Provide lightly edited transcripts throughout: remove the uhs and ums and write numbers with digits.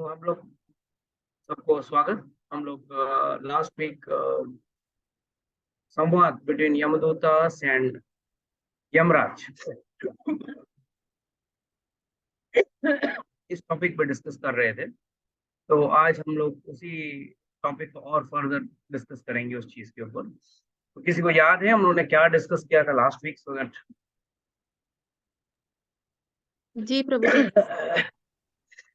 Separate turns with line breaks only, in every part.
तो हम लोग सबको स्वागत। हम लोग लास्ट वीक संवाद बिटवीन यमदूतास एंड यमराज इस टॉपिक पर डिस्कस कर रहे थे। तो आज हम लोग उसी टॉपिक को और फर्दर डिस्कस करेंगे उस चीज के ऊपर। तो किसी को याद है हम लोगों ने क्या डिस्कस किया था लास्ट वीक? सो दैट
जी प्रभु जी,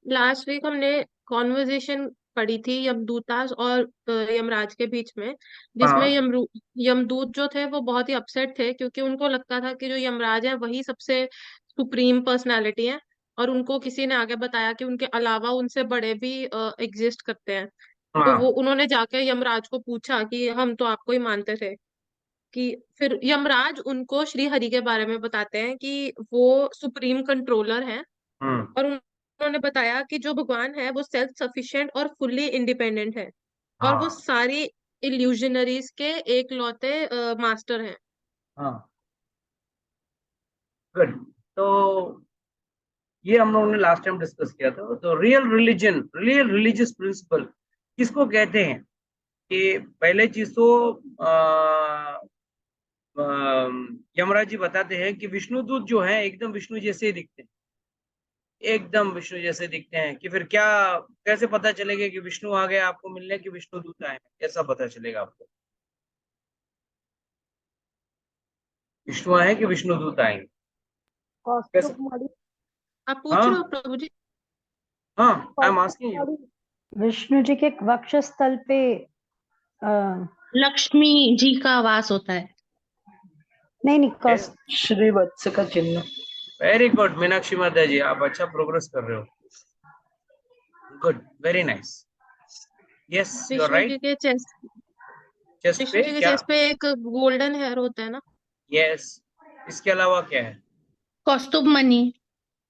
लास्ट वीक हमने कॉन्वर्जेशन पढ़ी थी यमदूतास और यमराज के बीच में, जिसमें
हाँ
यमदूत जो थे वो बहुत ही अपसेट थे, क्योंकि उनको लगता था कि जो यमराज है वही सबसे सुप्रीम पर्सनालिटी है, और उनको किसी ने आगे बताया कि उनके अलावा उनसे बड़े भी एग्जिस्ट करते हैं। तो वो
हाँ
उन्होंने जाके यमराज को पूछा कि हम तो आपको ही मानते थे। कि फिर यमराज उनको श्री हरि के बारे में बताते हैं कि वो सुप्रीम कंट्रोलर हैं,
हम्म
और उन्होंने बताया कि जो भगवान है वो सेल्फ सफिशिएंट और फुल्ली इंडिपेंडेंट है, और वो
हाँ
सारी इल्यूजनरीज के एक लौते मास्टर हैं।
हाँ। गुड। तो ये हम लोगों ने लास्ट टाइम डिस्कस किया था। तो रियल रिलीजियस प्रिंसिपल किसको कहते हैं? कि पहले चीज तो यमराज जी बताते हैं कि विष्णुदूत जो है एकदम विष्णु जैसे ही दिखते हैं, एकदम विष्णु जैसे दिखते हैं। कि फिर क्या, कैसे पता चलेगा कि विष्णु आ गए आपको मिलने, कि विष्णुदूत आए हैं? कैसा पता चलेगा आपको विष्णु आए कि विष्णुदूत आएंगे? कैसे?
कौस्तुभमणि।
आप पूछ रहे हो
हाँ
प्रभु जी?
हाँ, आई एम आस्किंग यू।
कौस्तुभमणि विष्णु जी के वक्षस्थल पे अ,
लक्ष्मी जी का वास होता है।
नहीं कौस्त
श्रीवत्स का चिन्ह।
वेरी गुड मीनाक्षी माता जी, आप अच्छा प्रोग्रेस कर रहे हो। Good, very nice. Yes you are
Vishnu
right.
जी के चेस्ट
चेस्ट
विष्णु
पे
जी के
क्या?
चेस्ट पे एक गोल्डन हेयर होता है ना।
यस। इसके अलावा क्या है?
कौस्तुभ मणि।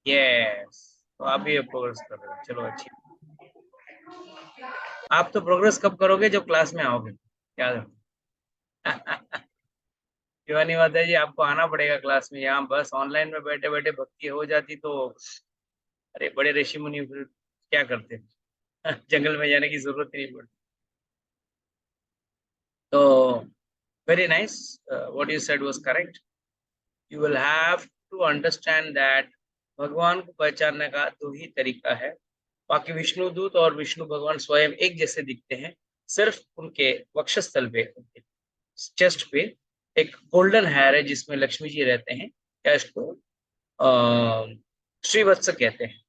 यस। तो आप भी प्रोग्रेस कर रहे हो, चलो अच्छी। आप तो प्रोग्रेस कब करोगे? जब क्लास में आओगे, याद रखो। शिवानी माता जी, आपको आना पड़ेगा क्लास में। यहाँ बस ऑनलाइन में बैठे बैठे भक्ति हो जाती तो अरे बड़े ऋषि मुनि फिर क्या करते? जंगल में जाने की जरूरत ही नहीं पड़ती। तो very nice, what you said was correct. You will have to understand that भगवान को पहचानने का दो ही तरीका है। बाकी विष्णुदूत और विष्णु भगवान स्वयं एक जैसे दिखते हैं। सिर्फ उनके वक्षस्थल पे, उनके चेस्ट पे एक गोल्डन हेयर है जिसमें लक्ष्मी जी रहते हैं, या इसको श्रीवत्स कहते हैं।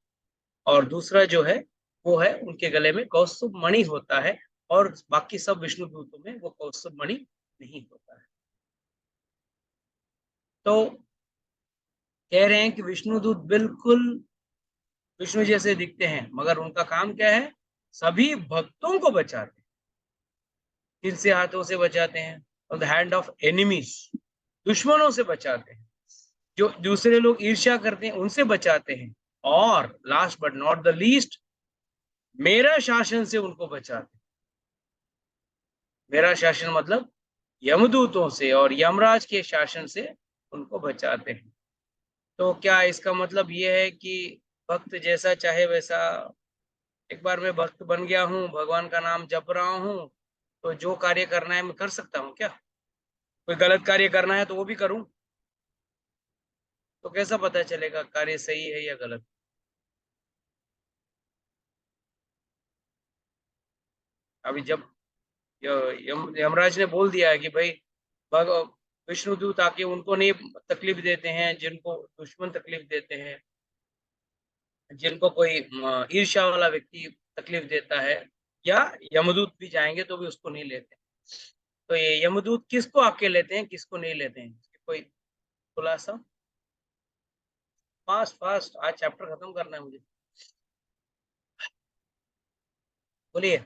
और दूसरा जो है वो है उनके गले में कौस्तुभ मणि होता है, और बाकी सब विष्णु दूतों में वो कौस्तुभ मणि नहीं होता है। तो कह रहे हैं कि विष्णु दूत बिल्कुल विष्णु जैसे दिखते हैं, मगर उनका काम क्या है? सभी भक्तों को बचाते हैं। किन से हाथों से बचाते हैं? On the hand of enemies, दुश्मनों से बचाते हैं। जो दूसरे लोग ईर्ष्या करते हैं उनसे बचाते हैं। और last but not the least, मेरा शासन से उनको बचाते हैं। मेरा शासन मतलब यमदूतों से और यमराज के शासन से उनको बचाते हैं। तो क्या इसका मतलब ये है कि भक्त जैसा चाहे वैसा, एक बार मैं भक्त बन गया हूँ, भगवान का नाम जप रहा हूँ, तो जो कार्य करना है मैं कर सकता हूँ क्या? कोई गलत कार्य करना है तो वो भी करूं? तो कैसा पता चलेगा कार्य सही है या गलत? अभी जब यमराज ने बोल दिया है कि भाई भग विष्णुदूत आके उनको नहीं तकलीफ देते हैं जिनको दुश्मन तकलीफ देते हैं, जिनको कोई ईर्ष्या वाला व्यक्ति तकलीफ देता है, या यमदूत भी जाएंगे तो भी उसको नहीं लेते। तो ये यमदूत किसको आके लेते हैं, किसको नहीं लेते हैं? कोई खुलासा? फास्ट फास्ट, आज चैप्टर खत्म करना है मुझे, बोलिए।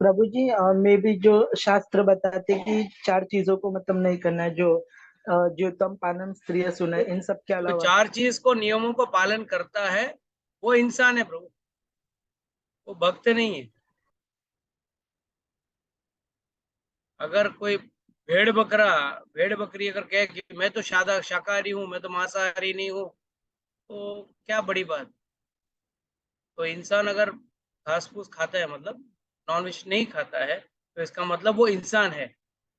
प्रभु जी मे भी जो शास्त्र बताते कि 4 चीजों को मतलब नहीं करना है, जो द्योतम पानम स्त्रिय सुना, इन सब के
तो
अलावा
4 चीज को, नियमों को पालन करता है वो इंसान है प्रभु, वो भक्त नहीं है। अगर कोई भेड़ बकरी अगर कहे कि मैं तो शाकाहारी हूँ, मैं तो मांसाहारी नहीं हूँ, तो क्या बड़ी बात। तो इंसान अगर घास फूस खाता है, मतलब नॉनवेज नहीं खाता है, तो इसका मतलब वो इंसान है।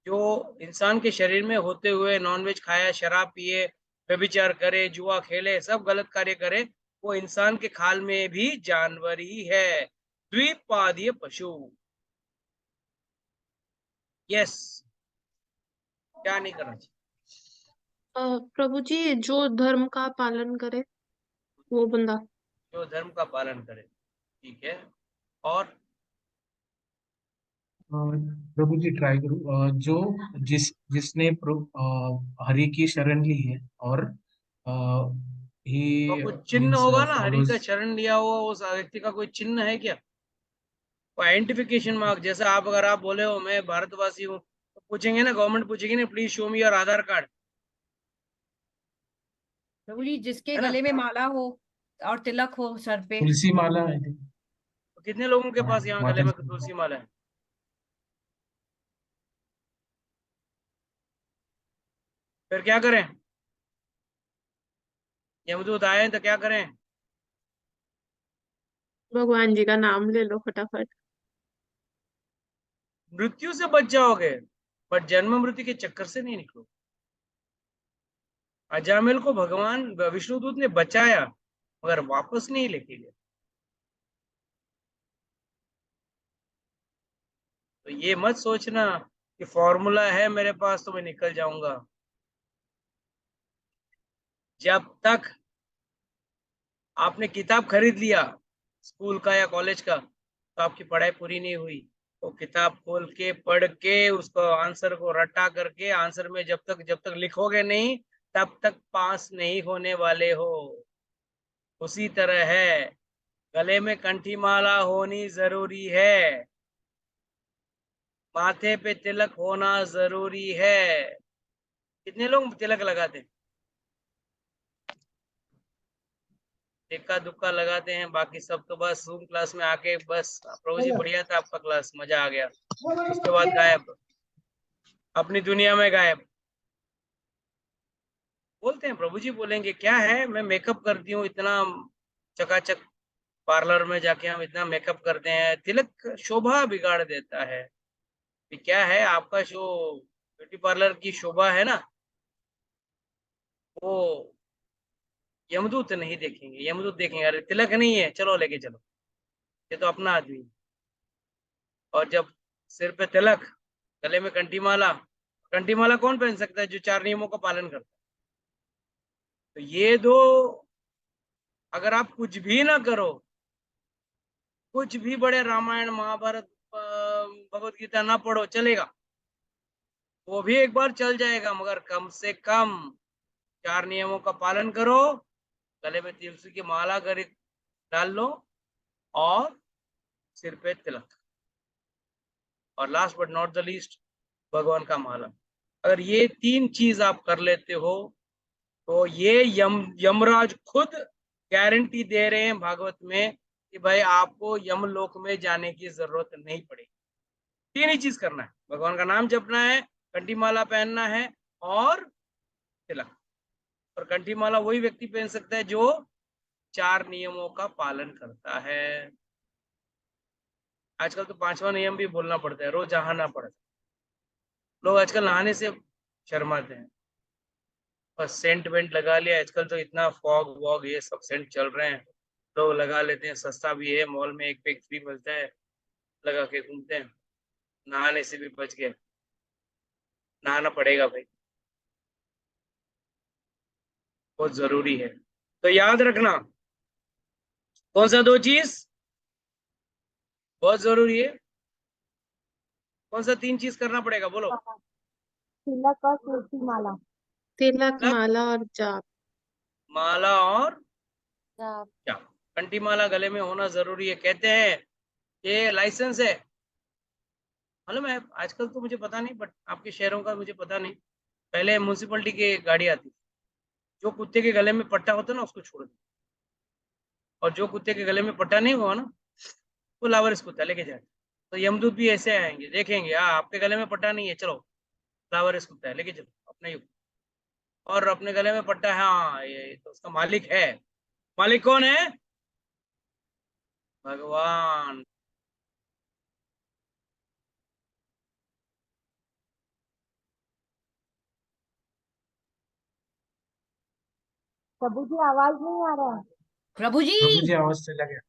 जो इंसान के शरीर में होते हुए नॉनवेज खाया, शराब पिए, व्यभिचार करे, जुआ खेले, सब गलत कार्य करे, वो इंसान के खाल में भी जानवर ही है, द्विपादीय पशु। यस, क्या नहीं करना चाहिए।
प्रभु जी, जो धर्म का पालन करे वो बंदा।
जो धर्म का पालन करे, ठीक है। और
प्रभु जी ट्राई करूँ। जो जिसने हरि की शरण ली है और
तो
ही
कुछ चिन्ह
मीन्स
होगा ना, हरि का
फॉलोज।
शरण लिया हुआ उस व्यक्ति का कोई चिन्ह है क्या? आइडेंटिफिकेशन मार्क, जैसे आप अगर आप बोले हो मैं भारतवासी हूँ, तो पूछेंगे ना, गवर्नमेंट पूछेगी ना, please show me your Aadhaar card,
प्रभु जी, जिसके
है ना?
गले में माला हो और तिलक हो सर पे।
तुलसी माला है।
तो कितने लोगों के
हाँ,
पास यहाँ गले
माता
में
जी।
तुलसी माला है? फिर क्या करें? यमदूत आए तो क्या करें?
भगवान जी का नाम ले लो फटाफट।
मृत्यु से बच जाओगे, पर जन्म मृत्यु के चक्कर से नहीं निकलो। अजामिल को भगवान विष्णुदूत ने बचाया, मगर वापस नहीं लेके गया। तो ये मत सोचना कि फॉर्मूला है मेरे पास तो मैं निकल जाऊंगा। जब तक आपने किताब खरीद लिया स्कूल का या कॉलेज का, तो आपकी पढ़ाई पूरी नहीं हुई। वो किताब खोल के पढ़ के उसको आंसर को रटा करके आंसर में जब तक लिखोगे नहीं, तब तक पास नहीं होने वाले हो। उसी तरह है, गले में कंठी माला होनी जरूरी है, माथे पे तिलक होना जरूरी है। कितने लोग तिलक लगाते हैं? इक्का दुक्का लगाते हैं, बाकी सब तो बस जूम क्लास में आके बस प्रभु जी बढ़िया था आपका क्लास, मजा आ गया, उसके बाद गायब, अपनी दुनिया में गायब। बोलते हैं प्रभु जी बोलेंगे क्या है, मैं मेकअप करती हूँ इतना चकाचक, पार्लर में जाके हम इतना मेकअप करते हैं, तिलक शोभा बिगाड़ देता है। ये क्या है आपका जो ब्यूटी पार्लर की शोभा है ना, वो यमदूत नहीं देखेंगे। यमदूत देखेंगे अरे तिलक नहीं है, चलो लेके चलो, ये तो अपना आदमी है। और जब सिर पे तिलक, गले में कंठी माला, कंठी माला कौन पहन सकता है? जो 4 नियमों का पालन करता है। तो ये दो, अगर आप कुछ भी ना करो, कुछ भी बड़े रामायण महाभारत भगवत गीता ना पढ़ो, चलेगा, वो भी एक बार चल जाएगा, मगर कम से कम 4 नियमों का पालन करो, गले में तुलसी की माला कर डाल लो, और सिर पे तिलक, और last but not the least भगवान का माला। अगर ये 3 चीज आप कर लेते हो, तो ये यमराज खुद गारंटी दे रहे हैं भागवत में कि भाई आपको यमलोक में जाने की जरूरत नहीं पड़ेगी। 3 ही चीज करना है, भगवान का नाम जपना है, कंठी माला पहनना है, और तिलक। और कंठी माला वही व्यक्ति पहन सकता है जो 4 नियमों का पालन करता है। आजकल तो 5वां नियम भी बोलना पड़ता है, रोज नहाना पड़ता है। लोग आजकल नहाने से शर्माते हैं, बस सेंट वेंट लगा लिया, आजकल तो इतना फॉग वॉग ये सब सेंट चल रहे हैं, लोग लगा लेते हैं, सस्ता भी है, मॉल में एक पे एक फ्री मिलता है, लगा के घूमते हैं, नहाने से भी बच गए। नहाना पड़ेगा भाई, बहुत जरूरी है। तो याद रखना, कौन सा 2 चीज बहुत जरूरी है, कौन सा 3 चीज करना पड़ेगा, बोलो?
तिलक और तुलसी माला।
तिलक,
तिलक,
माला और जाप।
माला और
जाप।
क्या? कंठी माला गले में होना जरूरी है। कहते हैं ये लाइसेंस है, मालूम है? आजकल तो मुझे पता नहीं, बट आपके शहरों का मुझे पता नहीं। पहले म्यूनसिपलिटी की गाड़ी आती, जो कुत्ते के गले में पट्टा होता ना उसको छोड़ दो, और जो कुत्ते के गले में पट्टा नहीं हुआ ना, वो लावारिस कुत्ता लेके जाए। तो यमदूत भी ऐसे आएंगे, देखेंगे हाँ आपके गले में पट्टा नहीं है, चलो लावारिस कुत्ता है, लेके चलो अपने ही। और अपने गले में पट्टा है, हाँ ये तो उसका मालिक है, मालिक कौन है? भगवान।
प्रभु जी आवाज नहीं आ रहा है।
प्रभु जी
प्रभु जी आवाज चला गया।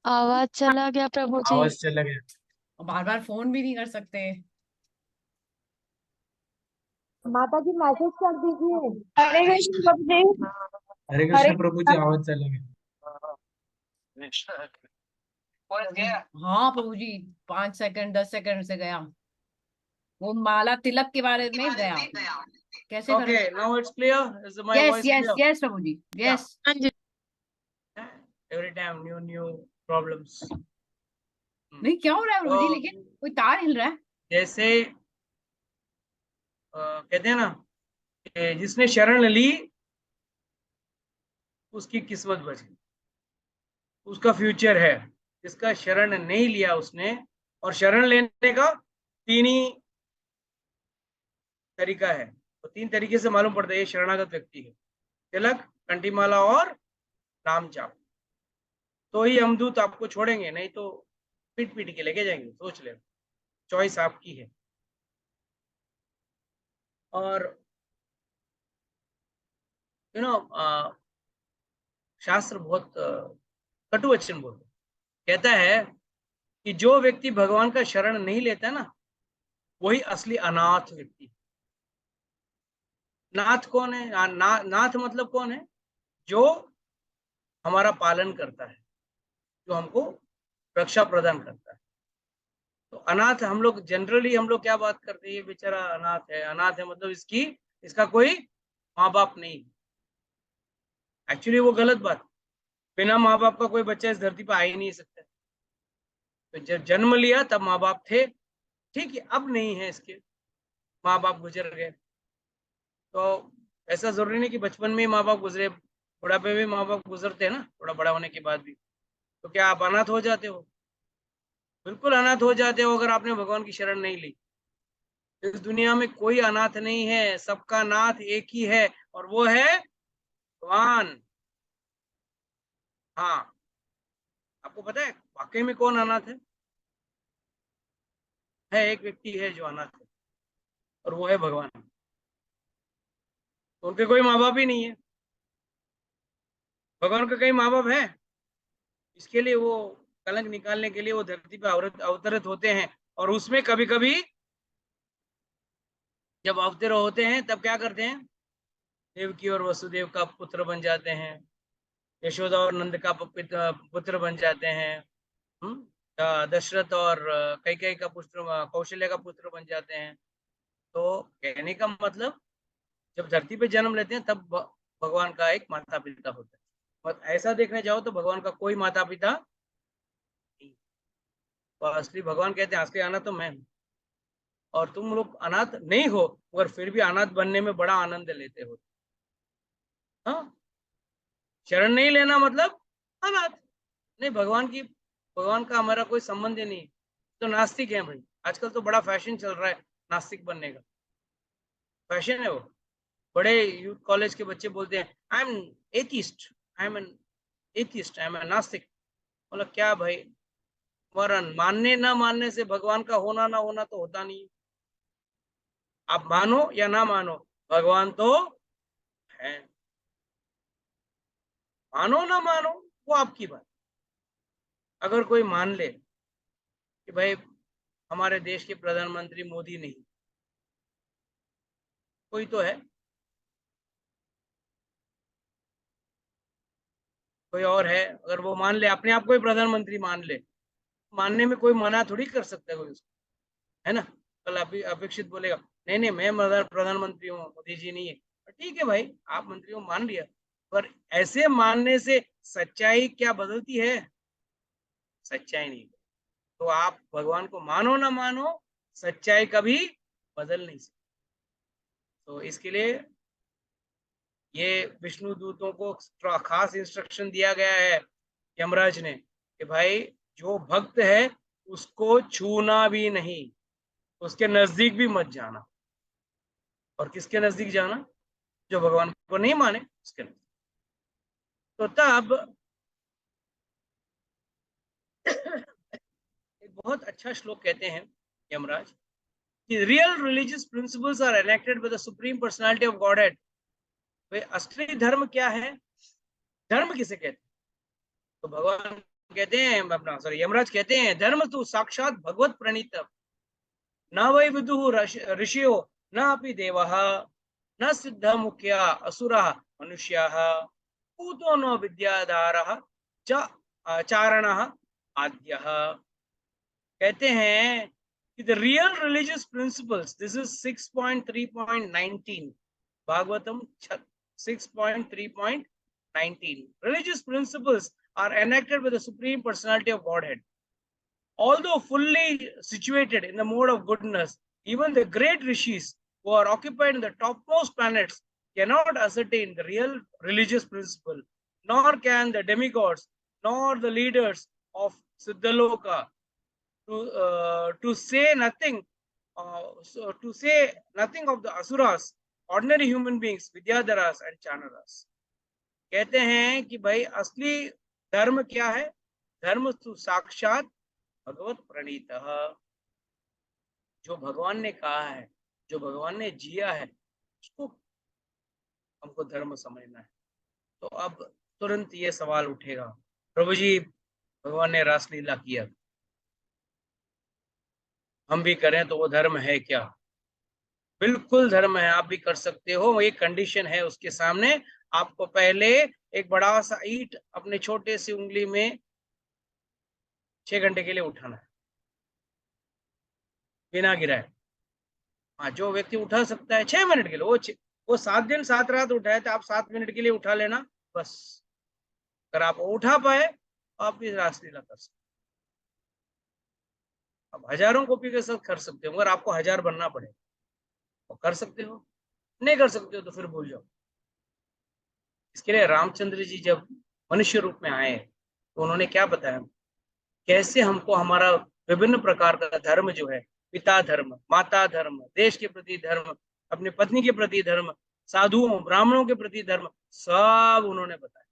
आवाज चला गया प्रभु जी।
आवाज चला गया।
बार बार फोन भी नहीं कर सकते।
माता जी मैसेज कर दीजिए। हरे कृष्ण प्रभु जी।
हरे
हरे
कृष्ण प्रभु जी, आवाज चला गया।
हाँ प्रभु जी, 5 सेकंड 10 सेकंड से गया। वो माला तिलक के बारे में गया। कैसे
ओके,
करें?
Now it's clear, is my
yes
voice
yes
clear?
Yes प्रभु जी, यस।
हाँ जी।
Every time new problems.
नहीं, क्या हो रहा है प्रभु जी?
तो
लेकिन कोई तार हिल रहा है।
जैसे कहते हैं ना कि जिसने शरण ली उसकी किस्मत बच गई, उसका फ्यूचर है। जिसका शरण नहीं लिया उसने, और शरण लेने का 3 ही तरीका है, तो 3 तरीके से मालूम पड़ता है ये शरणागत व्यक्ति है। तिलक, कंठीमाला और नाम जाप। तो ही यमदूत आपको छोड़ेंगे, नहीं तो पीट पीट के लेके जाएंगे। सोच ले, चॉइस आपकी है। और यू नो शास्त्र बहुत कटु वचन बोलता कहता है कि जो व्यक्ति भगवान का शरण नहीं लेता ना, वही असली अनाथ व्यक्ति। नाथ कौन है? नाथ मतलब कौन है? जो हमारा पालन करता है, जो हमको रक्षा प्रदान करता है। तो अनाथ हम लोग जनरली हम लोग क्या बात करते हैं, ये बेचारा अनाथ है। अनाथ है मतलब इसका कोई माँ बाप नहीं। एक्चुअली वो गलत बात। बिना माँ बाप का कोई बच्चा इस धरती पर आ ही नहीं सकता। तो जब जन्म लिया तब माँ बाप थे, ठीक है, अब नहीं है, इसके माँ बाप गुजर गए। तो ऐसा जरूरी नहीं कि बचपन में ही माँ बाप गुजरे, बुढ़ापे में माँ बाप गुजरते हैं ना, थोड़ा बड़ा होने के बाद भी। तो क्या आप अनाथ हो जाते हो? बिल्कुल अनाथ हो जाते हो अगर आपने भगवान की शरण नहीं ली। इस दुनिया में कोई अनाथ नहीं है, सबका नाथ एक ही है, और वो है भगवान। हाँ, आपको पता है वाकई में कौन अनाथ है? एक व्यक्ति है जो अनाथ है, और वो है भगवान। तो उनके कोई माँ बाप ही नहीं है। भगवान का कई माँ बाप है, इसके लिए वो कलंक निकालने के लिए वो धरती पर अवतरित होते हैं। और उसमें कभी कभी जब अवतरित होते हैं तब क्या करते हैं? देवकी और वसुदेव का पुत्र बन जाते हैं, यशोदा और नंद का पुत्र बन जाते हैं। दशरथ और कैकेयी का पुत्र, कौशल्य का पुत्र बन जाते हैं। तो कहने का मतलब, जब धरती पे जन्म लेते हैं तब भगवान का एक माता पिता होता है। और ऐसा देखने जाओ तो भगवान का कोई माता पिता नहीं। तो असली भगवान कहते हैं असली अनाथ तो मैं हूँ, और तुम लोग अनाथ नहीं हो, मगर फिर भी अनाथ बनने में बड़ा आनंद लेते हो। हाँ, शरण नहीं लेना मतलब अनाथ नहीं। भगवान का हमारा कोई संबंध ही नहीं। तो नास्तिक है भाई। आजकल तो बड़ा फैशन चल रहा है नास्तिक बनने का, फैशन है वो। बड़े यूथ कॉलेज के बच्चे बोलते हैं I am atheist, I am an atheist, I am an नास्तिक। मतलब क्या भाई? वरन मानने ना मानने से भगवान का होना ना होना तो होता नहीं। आप मानो या ना मानो, भगवान तो है। मानो ना मानो वो आपकी बात। अगर कोई मान ले कि भाई हमारे देश के प्रधानमंत्री मोदी नहीं, कोई तो है, कोई और है, अगर वो मान ले, अपने आप को ही प्रधानमंत्री मान ले, मानने में कोई मना थोड़ी कर सकता है कोई उसको, है ना? कल अपेक्षित बोलेगा नहीं नहीं मैं प्रधानमंत्री हूँ, मोदी जी नहीं है। ठीक है भाई, आप मंत्री हो, मान लिया। पर ऐसे मानने से सच्चाई क्या बदलती है? सच्चाई नहीं। तो आप भगवान को मानो ना मानो, सच्चाई कभी बदल नहीं सकती। तो इसके लिए ये विष्णु दूतों को खास इंस्ट्रक्शन दिया गया है यमराज ने कि भाई जो भक्त है उसको छूना भी नहीं, उसके नजदीक भी मत जाना। और किसके नजदीक जाना? जो भगवान को नहीं माने उसके नजदीक। तो तब एक बहुत अच्छा श्लोक कहते हैं यमराज कि real religious principles are enacted by the supreme personality of Godhead. भाई असली धर्म क्या है, धर्म किसे कहते हैं? तो भगवान कहते हैं, अपना सॉरी यमराज कहते हैं, धर्म तो साक्षात भगवत प्रणीत, न वै विदुः ऋषियो न अपि देवः न सिद्ध मुख्या असुरः मनुष्याः पूतो न विद्याधारः च चारणः आद्यः। कहते हैं कि the real religious principles, this is 6.3.19 Bhagavatam 6.3.19, religious principles are enacted by the supreme personality of Godhead. Although fully situated in the mode of goodness, even the great rishis who are occupied in the topmost planets cannot ascertain the real religious principle, nor can the demigods, nor the leaders of Siddhaloka to say nothing of the asuras, ordinary human beings, vidyadharas and chanaras. कहते हैं कि भाई असली धर्म क्या है? धर्म तो साक्षात भगवत प्रणीत, जो भगवान ने कहा है, जो भगवान ने जिया है, उसको हमको धर्म समझना है। तो अब तुरंत ये सवाल उठेगा, प्रभु जी भगवान ने रासलीला किया, हम भी करें तो वो धर्म है क्या? बिल्कुल धर्म है, आप भी कर सकते हो। एक कंडीशन है उसके सामने, आपको पहले एक बड़ा सा ईंट अपने छोटे सी उंगली में 6 घंटे के लिए उठाना है बिना गिराए। हाँ, जो व्यक्ति उठा सकता है 6 मिनट के लिए, वो 7 दिन 7 रात उठाए तो आप 7 मिनट के लिए उठा लेना बस। अगर आप उठा पाए आप भी रासलीला कर सकते। आप हजारों कॉपी के साथ कर सकते हो, मगर आपको 1000 बनना पड़ेगा। और कर सकते हो, नहीं कर सकते हो तो फिर भूल जाओ। इसके लिए रामचंद्र जी जब मनुष्य रूप में आए तो उन्होंने क्या बताया, कैसे हमको हमारा विभिन्न प्रकार का धर्म जो है, पिता धर्म, माता धर्म, देश के प्रति धर्म, अपनी पत्नी के प्रति धर्म, साधुओं ब्राह्मणों के प्रति धर्म, सब उन्होंने बताया।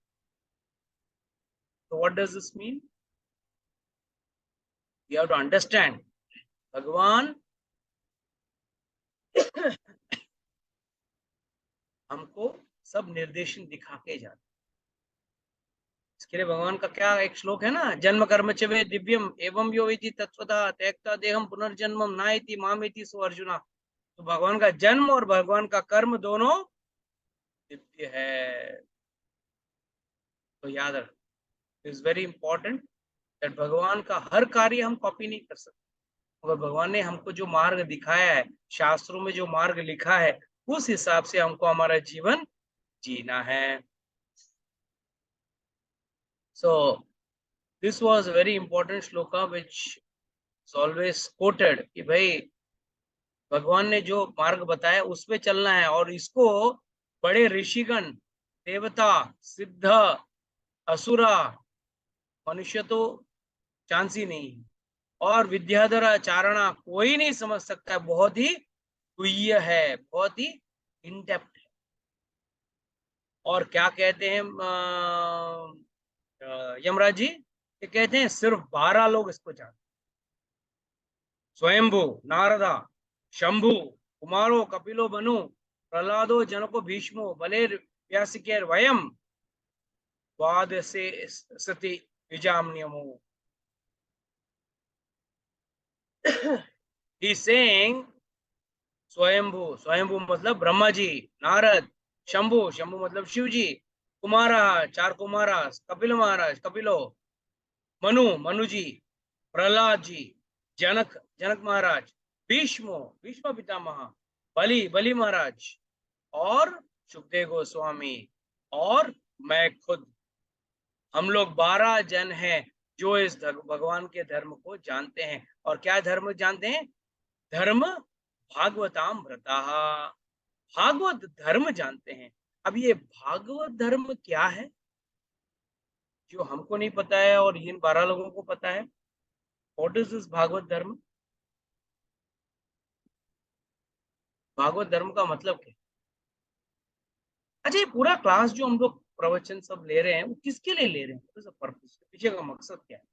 तो what does this mean? You have to understand, भगवान हमको सब निर्देशन दिखा के जाते। इसके लिए भगवान का क्या एक श्लोक है ना, जन्म कर्म च वे दिव्यम एवं यो इति तत्वतः त्यक्त्वा देहम पुनर्जन्मम नाइति मामेति सो अर्जुना। तो भगवान का जन्म और भगवान का कर्म दोनों दिव्य है। तो याद रख, इट्स वेरी इंपॉर्टेंट दैट भगवान का हर कार्य हम कॉपी नहीं कर सकते, मगर भगवान ने हमको जो मार्ग दिखाया है, शास्त्रों में जो मार्ग लिखा है, उस हिसाब से हमको हमारा जीवन जीना है। So this was a very important shloka which is always quoted कि भाई भगवान ने जो मार्ग बताया उस पे चलना है। और इसको बड़े ऋषिगण, देवता, सिद्ध, असुरा, मनुष्य तो चांस ही नहीं, और विद्याधर चारणा कोई नहीं समझ सकता है। बहुत ही गुह्य है, बहुत ही इनडेप्थ है। और क्या कहते हैं यमराज जी, ये कहते हैं सिर्फ 12 लोग इसको जानते, स्वयंभू, नारदा, शंभु, कुमारो, कपिलो, मनु, प्रहलादो, जनको, भीष्मो, बलेर, व्यासिकेर, वयम द्वादशे सति युजाम्यमो। He is saying स्वयंभू, स्वयंभू मतलब ब्रह्मा जी, नारद, शंभु, शंभु मतलब शिव जी, कुमारा 4 कुमारा, कपिल महाराज, कपिलो, मनु, मनु जी, प्रहलाद जी, जनक, जनक महाराज, भीष्मो, भीष्म पितामह, बलि, बलि महाराज, और सुखदेव गोस्वामी, और मैं खुद। हम लोग 12 जन हैं जो इस भगवान के धर्म को जानते हैं। और क्या धर्म जानते हैं? धर्म भागवतामृता, भागवत धर्म जानते हैं। अब ये भागवत धर्म क्या है जो हमको नहीं पता है और इन 12 लोगों को पता है? व्हाट इज दिस भागवत धर्म? भागवत धर्म का मतलब क्या? अच्छा, ये पूरा क्लास जो हम लोग प्रवचन सब ले रहे हैं, वो किसके लिए ले रहे हैं, पर्पस, पीछे का मकसद क्या है?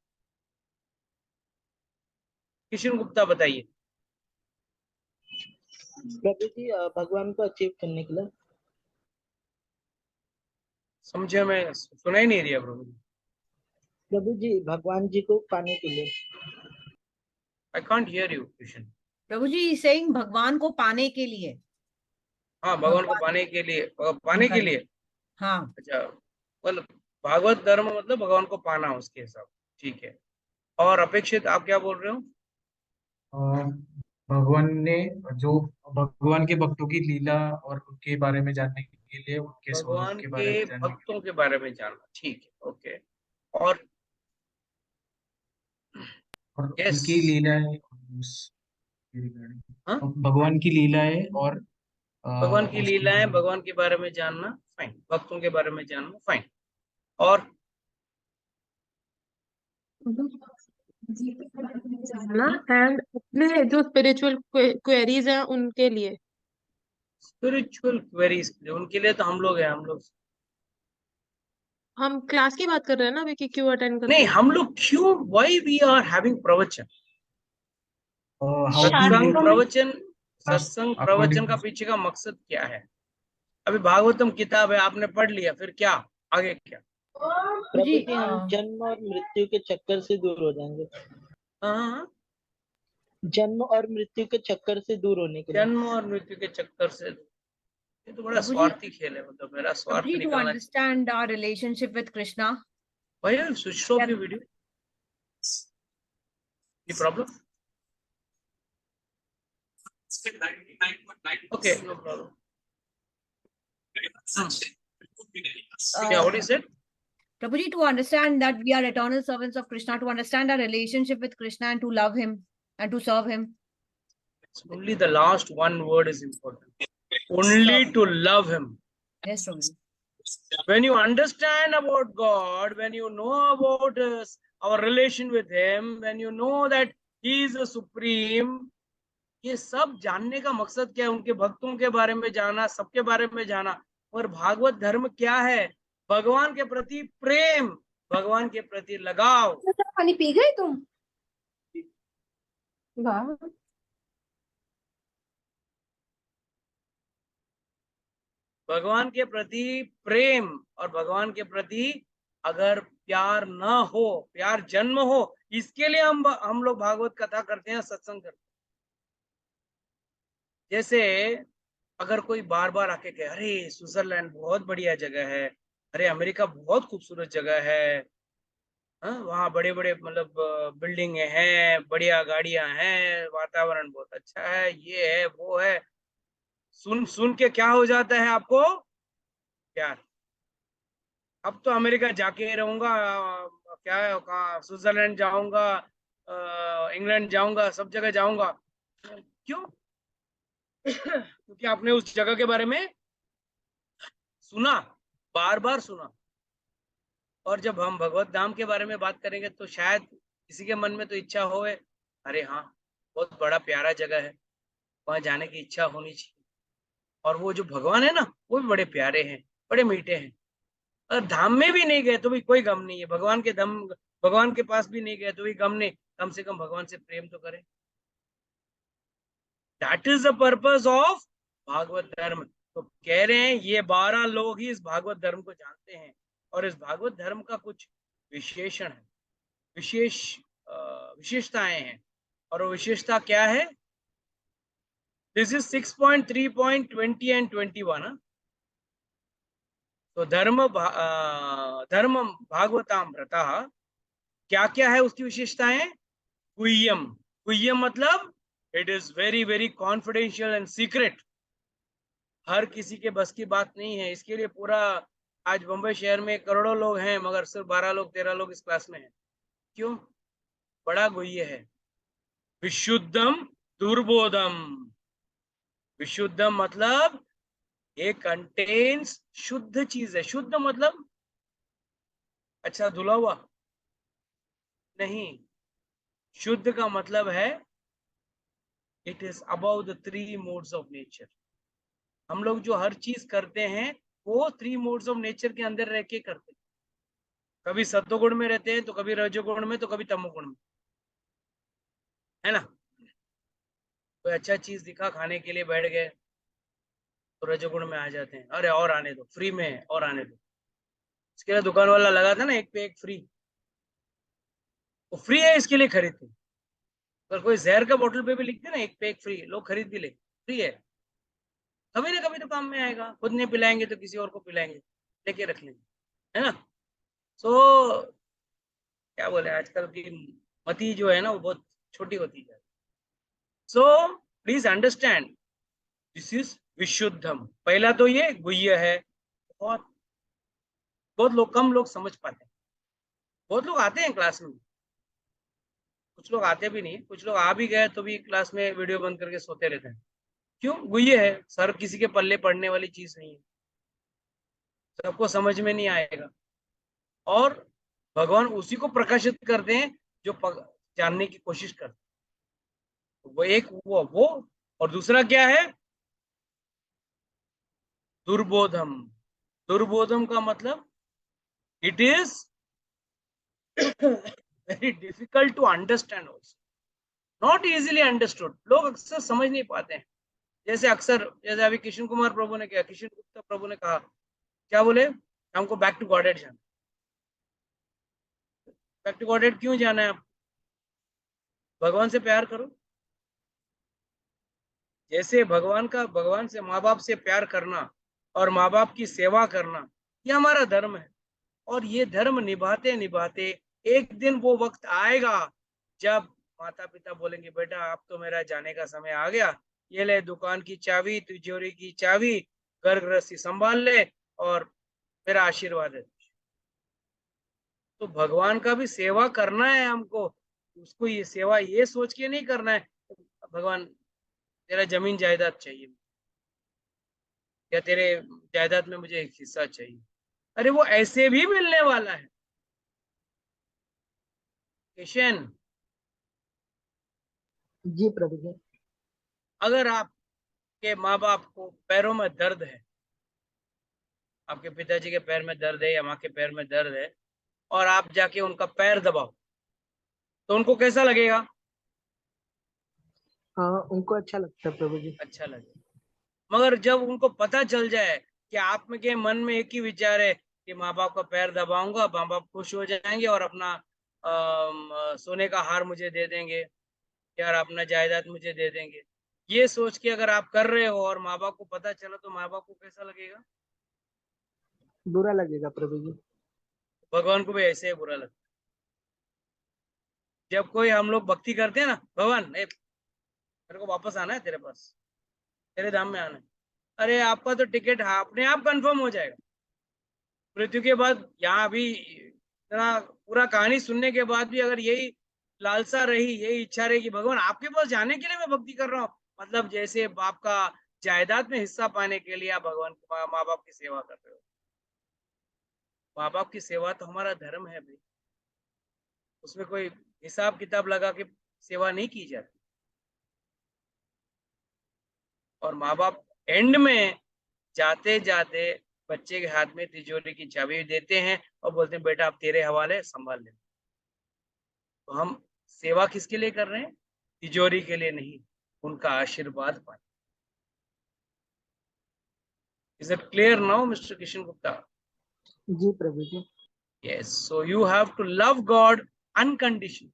किशन गुप्ता बताइए।
प्रभु जी भगवान को अचीव करने के लिए।
समझे? मैं सुना ही नहीं दिया प्रभु।
प्रभु जी भगवान जी को पाने के लिए।
I can't hear you Kishan.
Prabhu ji saying भगवान को पाने के लिए।
हाँ, भगवान को पाने के लिए, पाने के लिए।
हाँ,
अच्छा, मतलब भागवत धर्म मतलब भगवान को पाना, उसके हिसाब, ठीक है। और अपेक्षित आप क्या बोल रहे हो?
भगवान ने जो भगवान के भक्तों की लीला और उनके बारे में जानने के लिए, उनके स्वरूप
भगवान
के बारे
के
में जानने के
भक्तों के बारे में जानना, ठीक है, ओके। और
लिए, और
यस,
उनकी लीलाएं भगवान की लीलाएं और
भगवान की
उसकी
लीलाएं, भगवान के बारे में जानना, फाइन। भक्तों के बारे में जानना, फाइन। और
एंड अपने जो स्पिरिचुअल क्वेरीज हैं उनके लिए।
स्पिरिचुअल क्वेरीज उनके लिए तो हम लोग हैं, हम लोग
हम क्लास की बात कर रहे हैं ना अभी कि क्यों अटेंड करते
नहीं,
हैं।
हम लोग क्यों, व्हाई वी आर हैविंग प्रवचन,
हाउ
सत्संग प्रवचन, सत्संग प्रवचन का
अकॉर्डिंग
पीछे का मकसद क्या है? अभी भागवतम किताब है, आपने पढ़ लिया, फिर क्या आगे क्या?
प्रभु
जी
जी हम जन्म और मृत्यु के चक्कर से दूर हो जाएंगे।
हाँ,
जन्म और मृत्यु के चक्कर से दूर होने के लिए।
जन्म और मृत्यु के चक्कर से, ये तो बड़ा
प्रभु जी,
स्वार्थी खेल है, मतलब मेरा
प्रभु
स्वार्थ
जी, to
निकलना।
understand our relationship with Krishna,
भाई switch off your video, any problem? Okay, no problem. Yeah, what is it?
Prabhuji, to understand that we are eternal servants of Krishna, to understand our relationship with Krishna and to love him and to serve him.
It's only the last one word is important. Only to love him.
Yes, Prabhuji.
When you understand about God, when you know about our relation with him, when you know that he is the supreme, ये सब जानने का मकसद क्या है? उनके भक्तों के बारे में जाना, सबके बारे में जाना। और भागवत धर्म क्या है? भगवान के प्रति प्रेम, भगवान के प्रति लगाव।
पानी पी गए तुम? वाह,
भगवान के प्रति प्रेम और भगवान के प्रति अगर प्यार न हो, प्यार जन्म हो, इसके लिए हम लोग भागवत कथा करते हैं, सत्संग करते हैं। जैसे अगर कोई बार बार आके कहे अरे स्विट्जरलैंड बहुत बढ़िया जगह है, अरे अमेरिका बहुत खूबसूरत जगह है, वहाँ बड़े बड़े मतलब बिल्डिंग हैं, बढ़िया गाड़ियां हैं, वातावरण बहुत अच्छा है, ये है वो है, सुन सुन के क्या हो जाता है आपको? प्यार। अब तो अमेरिका जाके ही रहूंगा, क्या है, कहाँ स्विट्जरलैंड जाऊंगा, इंग्लैंड जाऊंगा, सब जगह जाऊंगा। क्यों? क्योंकि आपने उस जगह के बारे में सुना, बार बार सुना। और जब हम भगवत धाम के बारे में बात करेंगे तो शायद किसी के मन में तो इच्छा हो, अरे हाँ बहुत बड़ा प्यारा जगह है, वहां जाने की इच्छा होनी चाहिए। और वो जो भगवान है ना, वो भी बड़े प्यारे हैं, बड़े मीठे हैं। और धाम में भी नहीं गए तो भी कोई गम नहीं है, भगवान के पास भी नहीं गए तो भी गम नहीं, कम से कम भगवान से प्रेम तो करें। That is the purpose of Bhagavata dharma. तो कह रहे हैं ये 12 लोग ही इस भागवत धर्म को जानते हैं, और इस भागवत धर्म का कुछ विशेषण है, विशेषताएं हैं। और वो विशेषता क्या है? This is 6.3.20 and 21। तो धर्म भागवतामृता क्या क्या है उसकी विशेषताएं? गुह्यम, गुह्यम मतलब it is very very confidential and secret, हर किसी के बस की बात नहीं है। इसके लिए पूरा आज बंबई शहर में करोड़ों लोग हैं, मगर सिर्फ 12 लोग 13 लोग इस क्लास में हैं। क्यों? बड़ा गुह्य है। विशुद्धम दुर्बोधम, विशुद्धम मतलब ये कंटेन्स शुद्ध चीज है। शुद्ध मतलब अच्छा धुला हुआ नहीं, शुद्ध का मतलब है it is about the 3 modes of nature. हम लोग जो हर चीज करते हैं वो 3 मोड्स ऑफ नेचर के अंदर रह के करते हैं। कभी सत्वगुण में रहते हैं, तो कभी रजोगुण में, तो कभी तमोगुण में, है ना। कोई अच्छा चीज दिखा, खाने के लिए बैठ गए, तो रजोगुण में आ जाते हैं, अरे और आने दो, फ्री में है और आने दो। इसके लिए दुकान वाला लगा था ना, एक पे एक फ्री, वो फ्री है इसके लिए खरीदते हैं। अगर कोई जहर का बोतल पे भी लिखते ना, एक पे एक फ्री, लोग खरीद भी ले, फ्री है, कभी ना कभी तो काम में आएगा, खुद नहीं पिलाएंगे तो किसी और को पिलाएंगे, लेके रख लेंगे, है ना। सो क्या बोले, आजकल की मति जो है ना, वो बहुत छोटी होती है। So please understand, this is विशुद्धम। पहला तो ये गुह्य है, बहुत बहुत लोग, कम लोग समझ पाते हैं। बहुत लोग आते हैं क्लास में, कुछ लोग आते भी नहीं, कुछ लोग आ भी गए तो भी क्लास में वीडियो बंद करके सोते रहते हैं। क्यों? गुह्य है, सर किसी के पल्ले पड़ने वाली चीज नहीं है, सबको समझ में नहीं आएगा। और भगवान उसी को प्रकाशित करते हैं जो जानने की कोशिश करते हैं। वो एक वो और दूसरा क्या है? दुर्बोधम। दुर्बोधम का मतलब it is very difficult to understand, also not easily understood. लोग अक्सर समझ नहीं पाते हैं। जैसे अभी किशन कुमार प्रभु ने किया, किशन गुप्ता प्रभु ने कहा, क्या बोले, हमको बैक टू गॉडेड जाना। बैक टू गॉडेड क्यों जाना है? आप भगवान से प्यार करो। जैसे भगवान से, माँ बाप से प्यार करना और माँ बाप की सेवा करना, ये हमारा धर्म है। और ये धर्म निभाते निभाते एक दिन वो वक्त आएगा जब माता पिता बोलेंगे, बेटा अब तो मेरा जाने का समय आ गया, ये ले दुकान की चाबी, तिजोरी की चाबी, घर गृहस्थी संभाल ले और मेरा आशीर्वाद है। तो भगवान का भी सेवा करना है हमको, उसको ये सेवा ये सोच के नहीं करना है भगवान तेरा जमीन जायदाद चाहिए या तेरे जायदाद में मुझे एक हिस्सा चाहिए। अरे वो ऐसे भी मिलने वाला है। किशन,
जी प्रभु जी।
अगर आपके माँ बाप को पैरों में दर्द है, आपके पिताजी के पैर में दर्द है या माँ के पैर में दर्द है, और आप जाके उनका पैर दबाओ, तो उनको कैसा लगेगा?
हाँ, उनको अच्छा लगता है प्रभु जी।
अच्छा लगेगा। मगर जब उनको पता चल जाए कि आप में के मन में एक ही विचार है कि माँ बाप का पैर दबाऊंगा, माँ बाप खुश हो जाएंगे और अपना सोने का हार मुझे दे देंगे यार, अपना जायदाद मुझे दे देंगे, ये सोच के अगर आप कर रहे हो और माँ बाप को पता चला, तो माँ बाप को कैसा लगेगा?
बुरा लगेगा प्रभु जी।
भगवान को भी ऐसे ही बुरा लगता है। जब कोई हम लोग भक्ति करते हैं ना, भगवान मेरे को वापस आना है तेरे पास, तेरे धाम में आना है, अरे आपका तो टिकट अपने आप कंफर्म हो जाएगा। मृत्यु के बाद यहाँ भी इतना पूरा कहानी सुनने के बाद भी अगर यही लालसा रही, यही इच्छा रही कि भगवान आपके पास जाने के लिए मैं भक्ति कर रहा हूँ, मतलब जैसे बाप का जायदाद में हिस्सा पाने के लिए आप भगवान माँ बाप की सेवा कर रहे हो। माँ बाप की सेवा तो हमारा धर्म है भाई, उसमें कोई हिसाब किताब लगा के सेवा नहीं की जाती। और माँ बाप एंड में जाते जाते बच्चे के हाथ में तिजोरी की चाबी देते हैं और बोलते हैं, बेटा अब तेरे हवाले, संभाल ले। तो हम सेवा किसके लिए कर रहे हैं? तिजोरी के लिए नहीं, उनका आशीर्वाद पाए। Is it clear now mister Kishan Gupta?
जी प्रभु जी।
Yes, so you have to love God unconditional.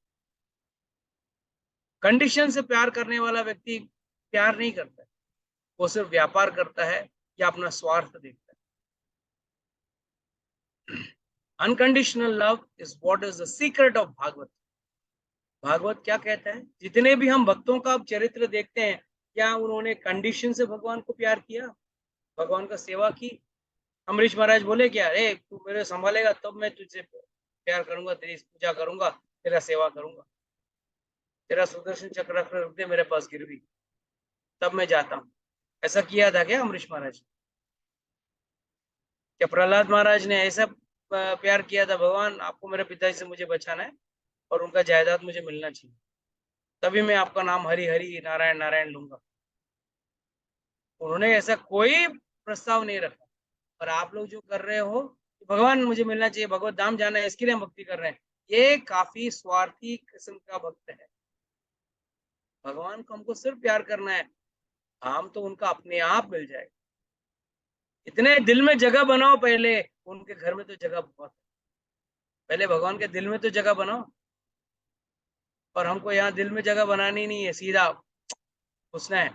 Condition से प्यार करने वाला व्यक्ति प्यार नहीं करता है, वो सिर्फ व्यापार करता है या अपना स्वार्थ देखता है। Unconditional love is what is the secret of Bhagavat. Bhagavat क्या कहता है? जितने भी हम भक्तों का चरित्र देखते हैं, क्या उन्होंने कंडीशन से भगवान को प्यार किया, भगवान का सेवा की? अमरीश महाराज बोले क्या, अरे तू मेरे संभालेगा तब मैं तुझसे प्यार करूंगा, तेरी पूजा करूंगा, तेरा सेवा करूंगा, तेरा सुदर्शन चक्र रख दे मेरे पास गिरवी, तब मैं जाता हूँ। ऐसा किया था क्या अमरीश महाराज? क्या प्रहलाद महाराज ने ऐसा प्यार किया था, भगवान आपको मेरे पिताजी से मुझे बचाना है और उनका जायदाद मुझे मिलना चाहिए, तभी मैं आपका नाम हरि हरि नारायण नारायण लूंगा? उन्होंने ऐसा कोई प्रस्ताव नहीं रखा। और आप लोग जो कर रहे हो भगवान मुझे मिलना चाहिए, भगवत धाम जाना है, इसके लिए हम भक्ति कर रहे हैं, ये काफी स्वार्थी किस्म का भक्त है। भगवान को हमको सिर्फ प्यार करना है, हम तो उनका अपने आप मिल जाएगा। इतने दिल में जगह बनाओ, पहले उनके घर में तो जगह बहुत है, पहले भगवान के दिल में तो जगह बनाओ। और हमको यहाँ दिल में जगह बनानी नहीं है, सीधा घुसना है।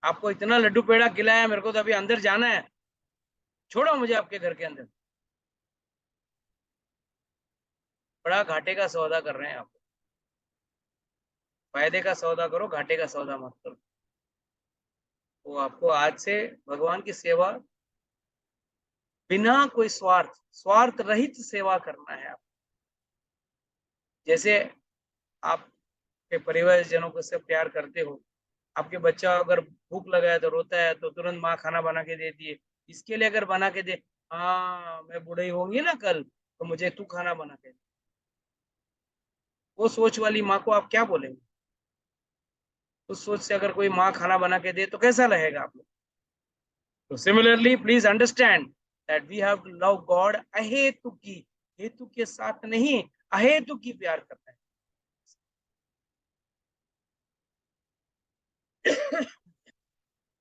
आपको इतना लड्डू पेड़ा खिलाया, मेरे को तो अभी अंदर जाना है, छोड़ो मुझे आपके घर के अंदर। बड़ा घाटे का सौदा कर रहे हैं आप, फायदे का सौदा करो, घाटे का सौदा मत करो। तो आपको आज से भगवान की सेवा बिना कोई स्वार्थ रहित सेवा करना है। आप जैसे आपके परिवारजनों को से प्यार करते हो, आपके बच्चा अगर भूख लगा है तो रोता है तो तुरंत माँ खाना बना के देती है, इसके लिए अगर बना के दे, हाँ मैं बूढ़ी होंगी ना कल तो मुझे तू खाना बना के दे, वो सोच वाली माँ को आप क्या बोलेंगे? उस सोच से अगर कोई माँ खाना बना के दे तो कैसा रहेगा आप लोग? तो similarly please understand that we have to love God अहेतु की, हेतु के साथ नहीं, अहेतु की प्यार करना है।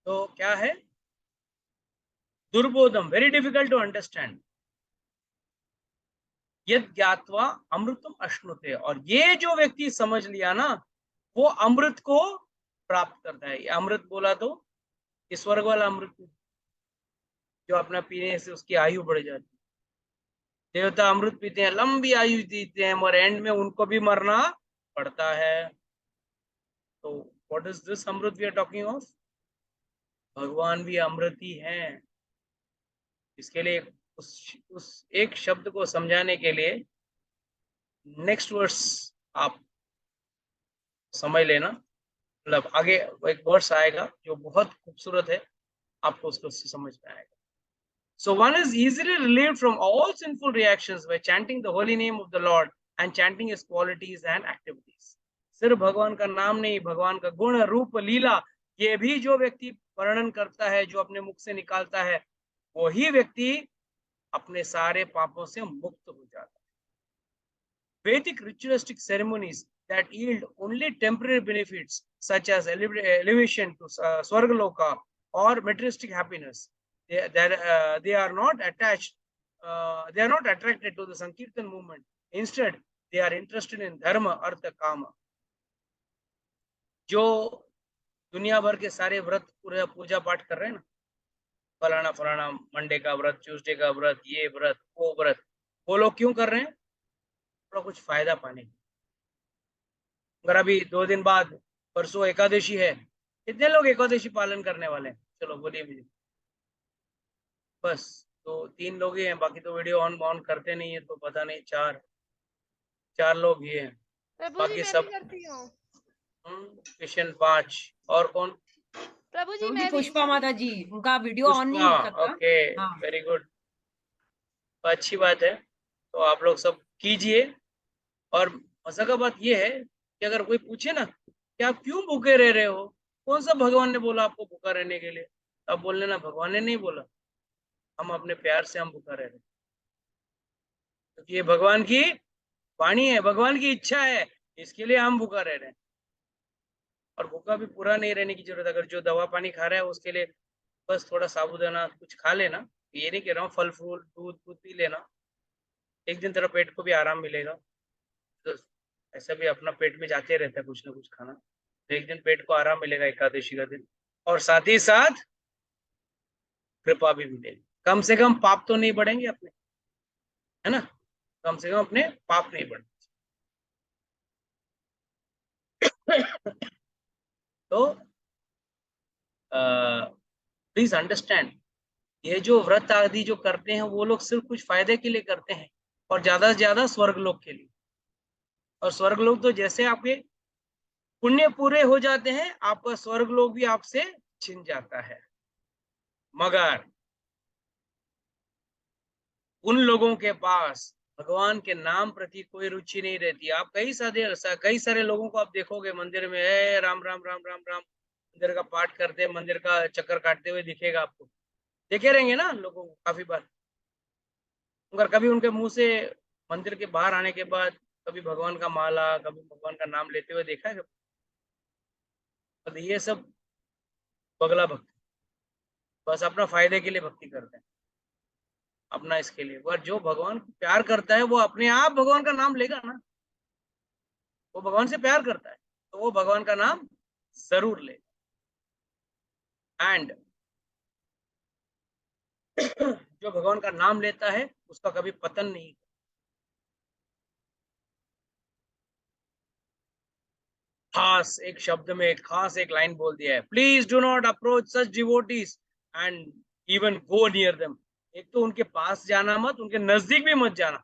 तो क्या है? दुर्बोधम, वेरी डिफिकल्ट टू अंडरस्टैंड। यद ज्ञात्वा अमृतम अश्नुते, और ये जो व्यक्ति समझ लिया ना, वो अमृत को प्राप्त करता है। ये अमृत बोला तो ये स्वर्ग वाला अमृत जो अपना पीने से उसकी आयु बढ़ जाती है। देवता अमृत पीते हैं, लंबी आयु जीते हैं, और एंड में उनको भी मरना पड़ता है। तो what is this amrit we are talking of? भगवान भी अमृत ही हैं। इसके लिए उस एक शब्द को समझाने के लिए नेक्स्ट वर्स आप समझ लेना, मतलब आगे एक वर्स आएगा जो बहुत खूबसूरत है, आपको उसको समझ में आएगा। So one is easily relieved from all sinful reactions by chanting the holy name of the Lord and chanting his qualities and activities. सिर्फ भगवान का नाम नहीं, भगवान का गुण रूप लीला ये भी जो व्यक्ति वर्णन करता है, जो अपने मुख से निकालता है, वही व्यक्ति अपने सारे पापों से मुक्त हो जाता है। Vedic ritualistic ceremonies that yield only temporary benefits such as elevation to Swargaloka or materialistic happiness, they are not attached, they are not attracted to the Sankirtan movement. Instead, they are interested in dharma, artha, kama. जो दुनिया भर के सारे व्रत पूजा पाठ कर रहे हैं ना, फलाना फलाना मंडे का व्रत, ट्यूसडे का व्रत, ये व्रत वो व्रत, वो लोग क्यों कर रहे हैं? थोड़ा कुछ फायदा पाने। अगर अभी 2 दिन बाद परसों एकादशी है, कितने लोग एकादशी पालन करने वाले हैं? चलो बोलिए मुझे। बस तो 3 लोग ही हैं, बाकी तो वीडियो ऑन करते नहीं है, तो पता नहीं 4 लोग ही हैं, बाकी सब किशन 5। और कौन?
प्रभु जी
मैं पुष्पा माता जी, उनका वीडियो ऑन नहीं हो सकता।
ओके, वेरी गुड, अच्छी बात है। तो आप लोग सब कीजिए। और मजा का बात ये है कि अगर कोई पूछे ना कि आप क्यों भूखे रह रहे हो, कौन सा भगवान ने बोला आपको भूखा रहने के लिए, आप बोल लेना भगवान ने नहीं बोला, हम अपने प्यार से हम भूखा रह रहे, क्योंकि ये भगवान की वाणी है, भगवान की इच्छा है, इसके लिए हम भूखा रह रहे हैं। और भूखा भी पूरा नहीं रहने की जरूरत, अगर जो दवा पानी खा रहा है उसके लिए बस थोड़ा साबुदाना कुछ खा लेना, ये नहीं कह रहा हूँ, फल फूल दूध पी लेना, एक दिन तेरा पेट को भी आराम मिलेगा। तो ऐसा भी अपना पेट में जाते रहता है कुछ ना कुछ खाना, तो एक दिन पेट को आराम मिलेगा एकादशी का दिन, और साथ ही साथ कृपा भी मिलेगी। कम से कम पाप तो नहीं बढ़ेंगे अपने, है ना, कम से कम अपने पाप नहीं बढ़ेंगे। तो प्लीज अंडरस्टैंड, ये जो व्रत आदि जो करते हैं वो लोग सिर्फ कुछ फायदे के लिए करते हैं, और ज्यादा से ज्यादा स्वर्गलोक के लिए। और स्वर्गलोक तो जैसे आपके पुण्य पूरे हो जाते हैं, आपका स्वर्गलोक भी आपसे छिन जाता है। मगर उन लोगों के पास भगवान के नाम प्रति कोई रुचि नहीं रहती। आप कई सारे लोगों को आप देखोगे मंदिर में राम राम राम राम राम मंदिर का पाठ करते, मंदिर का चक्कर काटते हुए दिखेगा आपको, देखे रहेंगे ना लोगों को काफी बार, अगर कभी उनके मुंह से मंदिर के बाहर आने के बाद कभी भगवान का माला, कभी भगवान का नाम लेते हुए देखा है? तो ये सब पगला भक्ति, बस अपना फायदे के लिए भक्ति करते हैं, अपना इसके लिए। पर जो भगवान को प्यार करता है वो अपने आप भगवान का नाम लेगा ना, वो भगवान से प्यार करता है तो वो भगवान का नाम जरूर लेगा। एंड जो भगवान का नाम लेता है उसका कभी पतन नहीं। खास एक शब्द में खास एक लाइन बोल दिया है, please do not approach such devotees and even go near them. एक तो उनके पास जाना मत, उनके नजदीक भी मत जाना।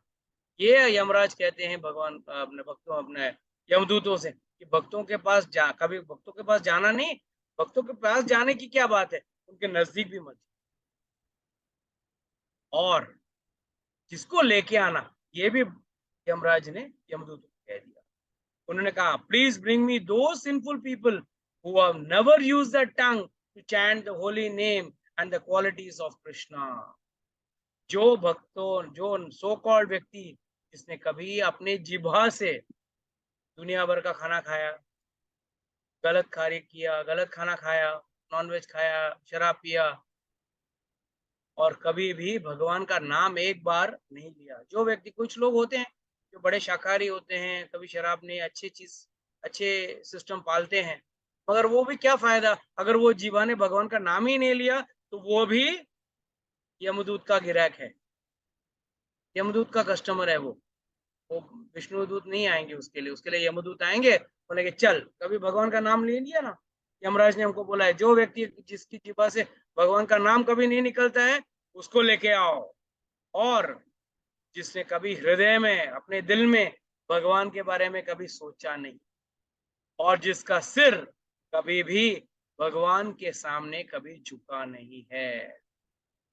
ये यमराज कहते हैं भगवान अपने भक्तों, अपने यमदूतों से कि भक्तों के पास कभी भक्तों के पास जाना नहीं। भक्तों के पास जाने की क्या बात है, उनके नजदीक भी मत। और जिसको लेके आना, ये भी यमराज ने यमदूत को कह दिया। उन्होंने कहा, please bring me two sinful people who have never used the tongue to chant the holy name and the qualities of Krishna. जो भक्तों, जो सो कॉल्ड व्यक्ति जिसने कभी अपने जिह्वा से दुनिया भर का खाना खाया, गलत कार्य किया, गलत खाना खाया, नॉनवेज खाया, शराब पिया, और कभी भी भगवान का नाम एक बार नहीं लिया। जो व्यक्ति, कुछ लोग होते हैं जो बड़े शाकाहारी होते हैं, कभी शराब नहीं, अच्छे सिस्टम पालते हैं, मगर वो भी क्या फायदा अगर वो जीवा ने भगवान का नाम ही नहीं लिया, तो वो भी यमदूत का गिराक है, यमदूत का कस्टमर है। वो विष्णुदूत नहीं आएंगे उसके लिए यमदूत आएंगे, बोलेंगे चल, कभी भगवान का नाम ले लिया ना। यमराज ने हमको बोला है, जो व्यक्ति जिसकी जीवा से भगवान का नाम कभी नहीं निकलता है उसको लेके आओ, और जिसने कभी हृदय में, अपने दिल में भगवान के बारे में कभी सोचा नहीं, और जिसका सिर कभी भी भगवान के सामने कभी झुका नहीं है।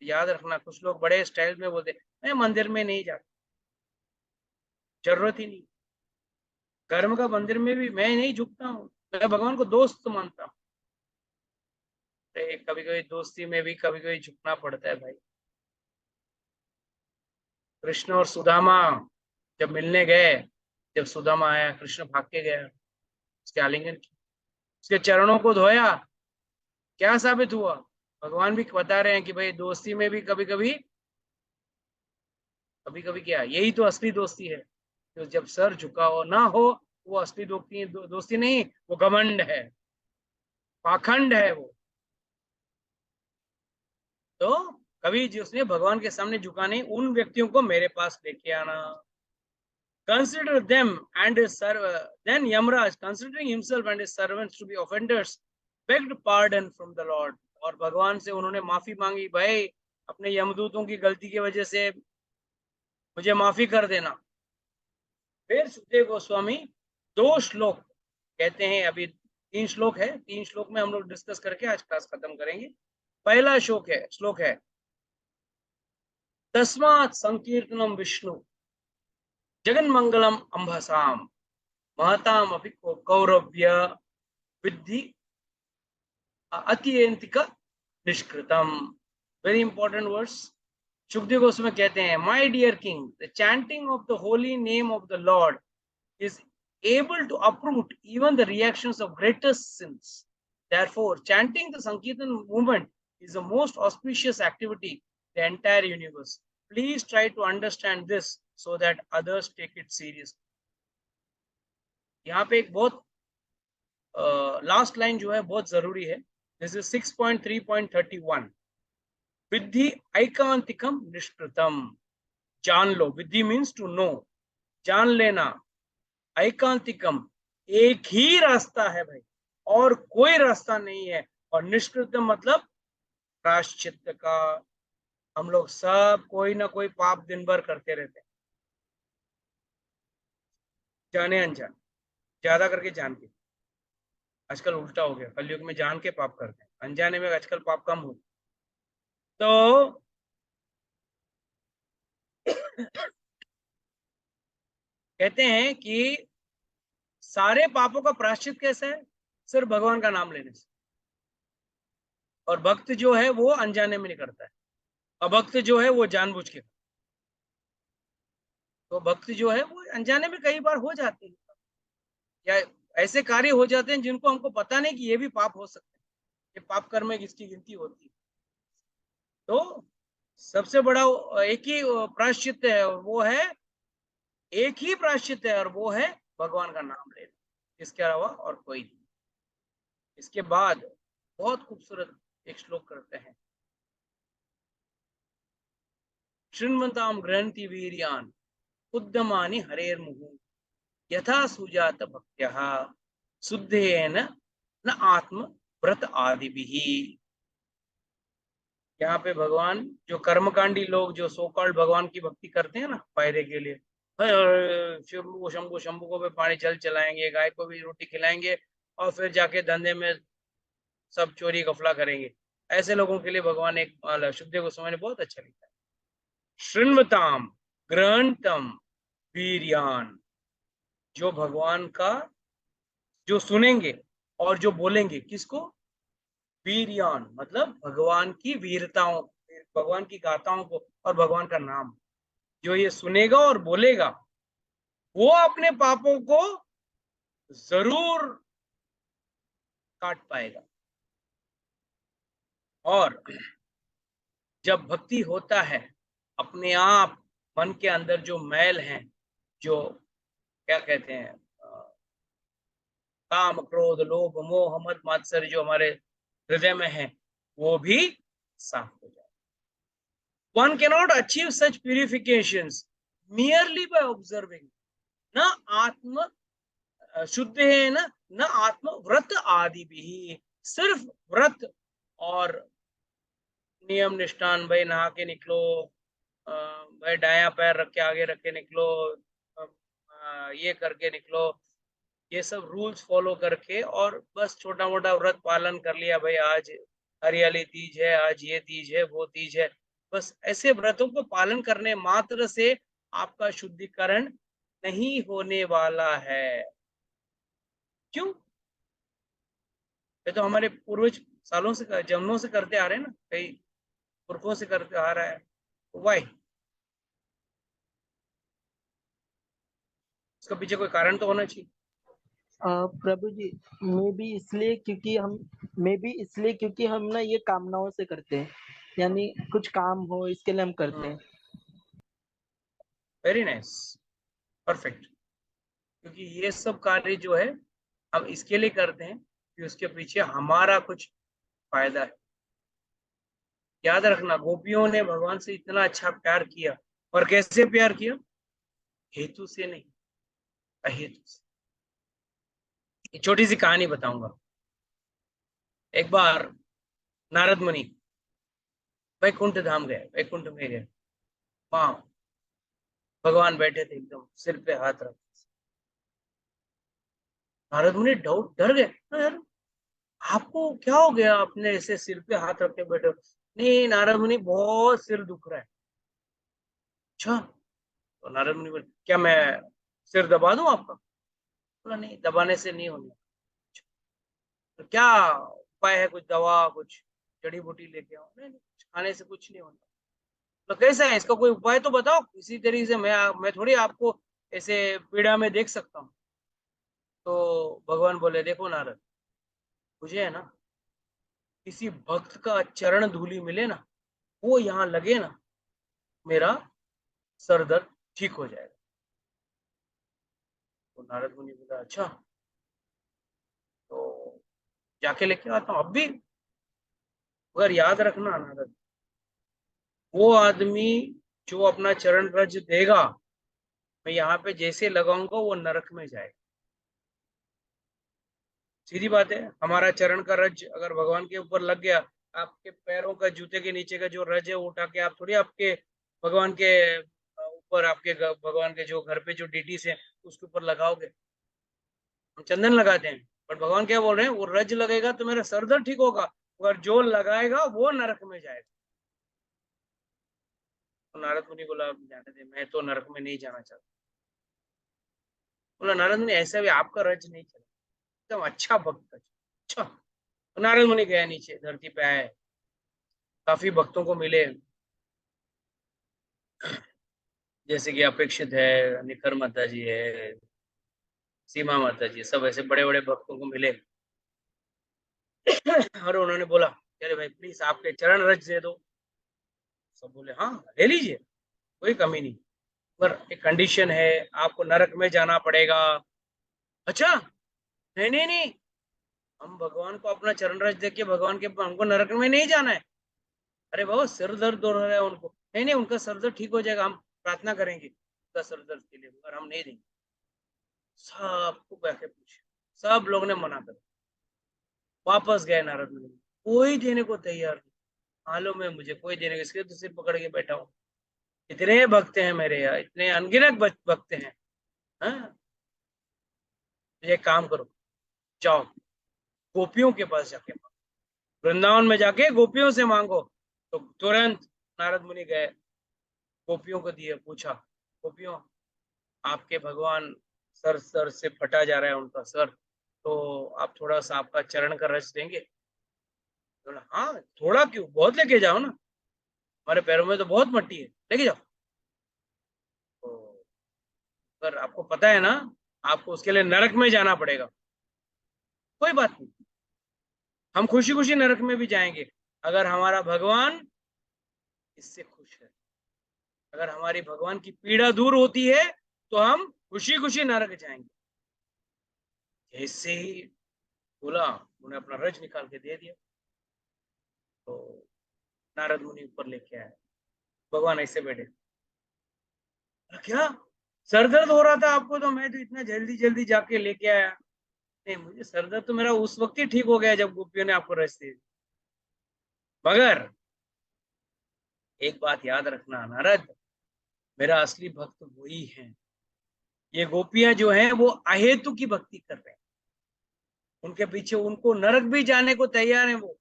याद रखना, कुछ लोग बड़े स्टाइल में बोलते मैं मंदिर में नहीं जाता, जरूरत ही नहीं। कर्म का मंदिर में भी मैं नहीं झुकता हूँ, मैं भगवान को दोस्त मानता हूँ। कभी कभी दोस्ती में भी कभी कभी झुकना पड़ता है भाई। कृष्ण और सुदामा जब मिलने गए, जब सुदामा आया, कृष्ण भाग के गया, उसके आलिंगन किया, उसके चरणों को धोया, क्या साबित हुआ? भगवान भी बता रहे हैं कि भाई दोस्ती में भी कभी कभी क्या, यही तो असली दोस्ती है। तो जब सर झुका हो ना हो, वो असली दोस्ती नहीं, वो घमंड है, पाखंड है वो। तो कभी जिसने भगवान के सामने झुका नहीं, उन व्यक्तियों को मेरे पास लेके आना। Consider them and his then Yamraj, considering himself and his servants to be offenders, begged pardon from the Lord. और भगवान से उन्होंने माफी मांगी, भाई अपने यमदूतों की गलती की वजह से मुझे माफी कर देना। फिर सुखदेव गोस्वामी 2 श्लोक कहते हैं, अभी 3 श्लोक है, 3 श्लोक में हम लोग डिस्कस करके आज क्लास खत्म करेंगे। पहला श्लोक है तस्मात् संकीर्तनम विष्णु जगन्मंगलम अंबसाम महताम अपि कौरव्य विद्धि अत्यंतिक निष्कृतम। Very important words. Sukhdev Goswami कहते हैं, my dear king, the chanting of the holy name of the lord is able to uproot even the reactions of greatest sins. Therefore, chanting the Sankirtan movement is the most auspicious activity in the entire universe. Please try to understand this so that others take it seriously. यहाँ पे एक बहुत last line जो है बहुत जरूरी है। This is 6.3.31। विद्धि ऐकांतिकम निष्कृतम। जान लो, विद्धि मीन्स टू नो, जान लेना। ऐकांतिकम, एक ही रास्ता है भाई, और कोई रास्ता नहीं है। और निष्कृतम मतलब प्रायश्चित्त का। हम लोग सब कोई ना कोई पाप दिन भर करते रहते हैं, जाने अनजान, ज्यादा करके जान के। आजकल उल्टा हो गया, कलयुग में जान के पाप करते हैं, अनजाने में आजकल पाप कम हो। तो कहते हैं कि सारे पापों का प्रायश्चित कैसे है? सिर्फ भगवान का नाम लेने से। और भक्त जो है वो अनजाने में नहीं करता है, अभक्त जो है वो जानबूझ के, तो भक्त जो है वो अनजाने में कई बार हो जाते हैं, या ऐसे कार्य हो जाते हैं जिनको हमको पता नहीं कि ये भी पाप हो सकते हैं, ये पाप कर्म में किसकी गिनती होती है। तो सबसे बड़ा एक ही प्रायश्चित है, और वो है, एक ही प्रायश्चित है, और वो है भगवान का नाम लेना, इसके अलावा और कोई नहीं। इसके बाद बहुत खूबसूरत एक श्लोक करते हैं, शृण्वन्तां ग्रहन्ति वीर्यान् उद्यमानि हरेर्मुहुः यथा सुजात भक्त्यः शुद्धेन न आत्म व्रत आदिभिः। यहाँ पे भगवान, जो कर्मकांडी लोग जो सो कॉल्ड भगवान की भक्ति करते हैं ना फायदे के लिए, शंभू शंभू शंभू को भी पानी चलाएंगे, गाय को भी रोटी खिलाएंगे, और फिर जाके धंधे में सब चोरी गफला करेंगे, ऐसे लोगों के लिए भगवान एक शुद्धदेव गोस्वामी ने बहुत अच्छा लिखा है, शृण्वताम ग्रहणतम वीर्यान, जो भगवान का जो सुनेंगे और जो बोलेंगे, किसको? वीर्यान, मतलब भगवान की वीरताओं, भगवान की गाथाओं को, और भगवान का नाम, जो ये सुनेगा और बोलेगा वो अपने पापों को जरूर काट पाएगा। और जब भक्ति होता है, अपने आप मन के अंदर जो मैल हैं, जो क्या कहते हैं, काम क्रोध लोभ मोह मद मात्सर्य जो हमारे हृदय में है, वो भी साफ हो जाए। One cannot achieve such purifications merely by observing. न आत्म शुद्ध है न आत्म व्रत आदि भी, सिर्फ व्रत और नियम निष्ठान, भाई नहा के निकलो, भाई दायां पैर रख के आगे रख के निकलो, ये करके निकलो, ये सब रूल्स फॉलो करके, और बस छोटा मोटा व्रत पालन कर लिया, भाई आज हरियाली तीज है, आज ये तीज है, वो तीज है, बस ऐसे व्रतों को पालन करने मात्र से आपका शुद्धिकरण नहीं होने वाला है। क्यों? ये तो हमारे पूर्वज सालों से, जन्मों से करते आ रहे हैं ना, कई पुरखों से करते आ रहा है, वाई? इसका पीछे कोई कारण तो होना चाहिए।
प्रभु जी, मैं भी इसलिए क्योंकि हम ना ये कामनाओं से करते हैं, यानी कुछ काम हो इसके लिए हम करते हैं।
Very nice, perfect. क्योंकि ये सब कार्य जो है हम इसके लिए करते हैं कि उसके पीछे हमारा कुछ फायदा है। याद रखना, गोपियों ने भगवान से इतना अच्छा प्यार किया, और कैसे प्यार किया? हेतु से नहीं, अहेतु से। एक छोटी सी कहानी बताऊंगा। एक बार नारद मुनि वैकुंठ धाम गए, वैकुंठ में गए, वहां भगवान बैठे थे, एकदम सिर पे हाथ रख। नारद मुनि डर गए, यार आपको क्या हो गया, आपने ऐसे सिर पे हाथ रख के बैठे हो? नहीं नारद मुनि, बहुत सिर दुख रहा है। अच्छा, तो नारद मुनि बोले, क्या मैं सिर दबा दूं आपका? बोला नहीं, दबाने से नहीं होगा। तो क्या उपाय है, कुछ दवा, कुछ जड़ी बूटी लेके आओ? नहीं, खाने से कुछ नहीं होता। तो कैसा है, इसका कोई उपाय तो बताओ, इसी तरीके से मैं थोड़ी आपको ऐसे पीड़ा में देख सकता हूँ। तो भगवान बोले, देखो नारद, मुझे है ना, किसी भक्त का चरण धूलि मिले ना, वो यहाँ लगे ना, मेरा सर दर्द ठीक हो जाएगा। तो नारद मुनि बोला, अच्छा तो जाके लेके आता हूँ अभी। अगर याद रखना नारद, वो आदमी जो अपना चरण रज देगा, मैं यहाँ पे जैसे लगाऊंगा वो नरक में जाएगा। सीधी बात है, हमारा चरण का रज अगर भगवान के ऊपर लग गया, आपके पैरों का, जूते के नीचे का जो रज है वो उठा के आप थोड़ी आपके भगवान के ऊपर, आपके भगवान के जो घर पे जो डीटीस है उसके ऊपर लगाओगे। हम चंदन लगाते हैं, पर भगवान क्या बोल रहे हैं, वो रज लगेगा तो मेरा सर दर्द ठीक होगा, अगर जो लगाएगा वो नरक में जाएगा। तो नारद मुनि बोला, जाने दे, मैं तो नरक में नहीं जाना चाहता। बोला नारद मुनि, ऐसा भी आपका रज नहीं चला, एकदम अच्छा भक्त। अच्छा, तो नारद मुनि गया नीचे, धरती पे आए, काफी भक्तों को मिले, जैसे कि अपेक्षित है, निखर माता जी है, सीमा माता जी, सब ऐसे बड़े बड़े भक्तों को मिले और उन्होंने बोला अरे भाई प्लीज आपके चरण रज दे दो। सब बोले हाँ ले लीजिए, कोई कमी नहीं, पर एक कंडीशन है, आपको नरक में जाना पड़ेगा। अच्छा, नहीं नहीं नहीं, हम भगवान को अपना चरण रज देख के भगवान के हमको नरक में नहीं जाना है। अरे बाबा सिर दर्द हो रहा है उनको, नहीं नहीं उनका सर दर्द ठीक हो जाएगा, हम प्रार्थना करेंगे उनका सर दर्द के लिए, मगर हम नहीं देंगे। सबको बैठे पूछे, सब लोग ने मना कर, वापस गए नारद मुनि, कोई देने को तैयार नहीं। मालूम है मुझे, कोई देने को, इसके तो सिर पकड़ के बैठा हूँ, इतने भक्त हैं मेरे यहाँ, इतने अनगिनत भक्त हैं। हाँ, ये काम करो, जाओ गोपियों के पास जाके मांगो, वृंदावन में जाके गोपियों से मांगो। तो तुरंत नारद मुनि गए, गोपियों को दिए, पूछा गोपियों आपके भगवान सर सर से फटा जा रहा है उनका सर, तो आप थोड़ा सा आपका चरण का रस देंगे? तो हाँ थोड़ा क्यों, बहुत लेके जाओ ना, हमारे पैरों में तो बहुत मट्टी है, लेके जाओ। तो पर आपको पता है ना, आपको उसके लिए नरक में जाना पड़ेगा। कोई बात नहीं, हम खुशी खुशी नरक में भी जाएंगे अगर हमारा भगवान इससे खुश है। अगर हमारी भगवान की पीड़ा दूर होती है तो हम खुशी खुशी नरक जाएंगे। जैसे ही बोला, उन्हें अपना रज निकाल के दे दिया, तो नारद मुनि ऊपर लेके आए, भगवान ऐसे बैठे, क्या सर दर्द हो रहा था आपको, तो मैं तो इतना जल्दी जल्दी जाके लेके आया। नहीं, मुझे सर दर्द तो मेरा उस वक्त ही ठीक हो गया जब गोपियों ने आपको रस दे दी। मगर एक बात याद रखना नारद, मेरा असली भक्त वही है, ये गोपियां जो हैं वो अहेतु की भक्ति कर रहे हैं, उनके पीछे उनको नरक भी जाने को तैयार है वो।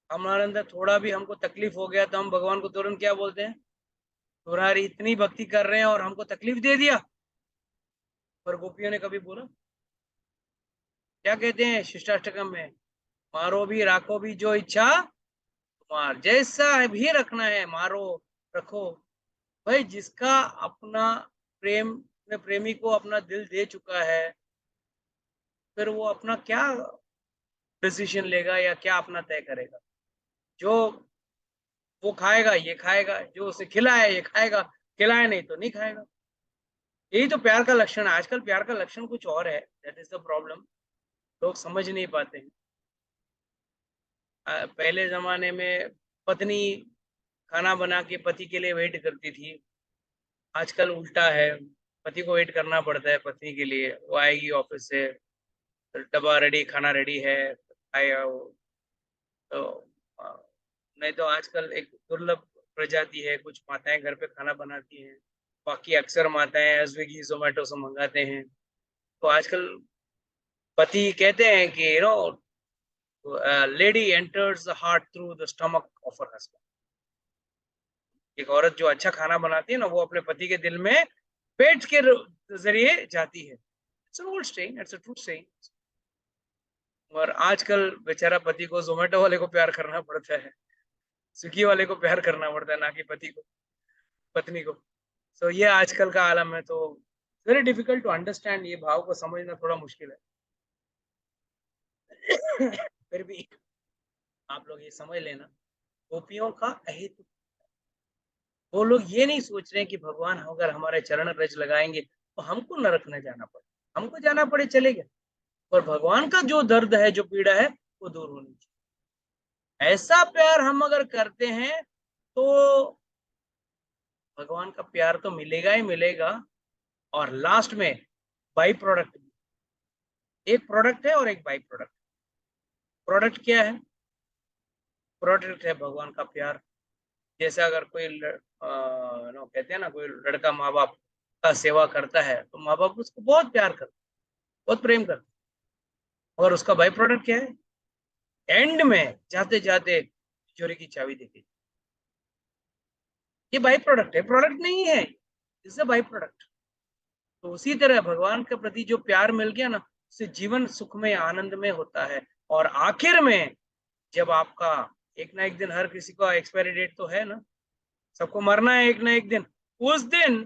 हमारे अंदर थोड़ा भी हमको तकलीफ हो गया तो हम भगवान को तुरंत क्या बोलते हैं, तुम्हारी इतनी भक्ति कर रहे हैं और हमको तकलीफ दे दिया। पर गोपियों ने कभी बोला, क्या कहते हैं शिष्टाष्टकम में, मारो भी राखो भी जो इच्छा तुम्हार, जैसा भी रखना है मारो रखो। भाई जिसका अपना प्रेम में प्रेमी को अपना दिल दे चुका है, फिर वो अपना क्या डिसीजन लेगा या क्या अपना तय करेगा? जो वो खाएगा ये खाएगा, जो उसे खिलाए ये खाएगा, खिलाए नहीं तो नहीं खाएगा। यही तो प्यार का लक्षण है। आजकल प्यार का लक्षण कुछ और है, दैट इज द प्रॉब्लम, लोग समझ नहीं पाते हैं। पहले जमाने में पत्नी खाना बना के पति के लिए वेट करती थी, आजकल उल्टा है, पति को वेट करना पड़ता है पत्नी के लिए। वो आएगी ऑफिस से, डब्बा रेडी, खाना रेडी है, आएगा वो। तो नहीं तो आजकल एक दुर्लभ प्रजाति है, कुछ माताएं घर पे खाना बनाती हैं, बाकी अक्सर माताएं स्विगी जोमेटो से मंगाते हैं। तो आजकल पति कहते हैं कि lady enters the heart through the stomach of her husband. एक औरत जो अच्छा खाना बनाती है ना, वो अपने पति के दिल में पेट के जरिए जाती है। It's an old saying, it's a true saying. और आजकल बेचारा पति को जोमेटो वाले को प्यार करना पड़ता है, स्विगी वाले को प्यार करना पड़ता है, ना कि पति को, पत्नी को। सो ये आजकल का आलम है। तो वेरी डिफिकल्ट टू अंडरस्टैंड, ये भाव को समझना थोड़ा मुश्किल है। फिर भी आप लोग ये समझ लेना, गोपियों का अहित, वो लोग ये नहीं सोच रहे कि भगवान अगर हमारे चरण रज लगाएंगे तो हमको नरक न जाना पड़े, हमको जाना पड़े चलेगा, पर भगवान का जो दर्द है, जो पीड़ा है, वो दूर होनी चाहिए। ऐसा प्यार हम अगर करते हैं तो भगवान का प्यार तो मिलेगा ही मिलेगा, और लास्ट में बाई प्रोडक्ट, एक प्रोडक्ट है और एक बाई प्रोडक्ट। प्रोडक्ट क्या है? प्रोडक्ट है भगवान का प्यार। जैसे अगर कोई कहते हैं ना, कोई लड़का माँ बाप का सेवा करता है तो माँ बाप उसको बहुत प्यार करते, बहुत प्रेम करते, और उसका बाई प्रोडक्ट क्या है? एंड में जाते जाते चोरी की चाबी देके, ये बाई प्रोडक्ट है, प्रोडक्ट नहीं है, इट्स अ बाई प्रोडक्ट। तो उसी तरह भगवान के प्रति जो प्यार मिल गया ना, उससे जीवन सुख में आनंद में होता है। और आखिर में जब आपका एक ना एक दिन, हर किसी का एक्सपायरी डेट तो है ना, सबको मरना है एक ना एक दिन। उस दिन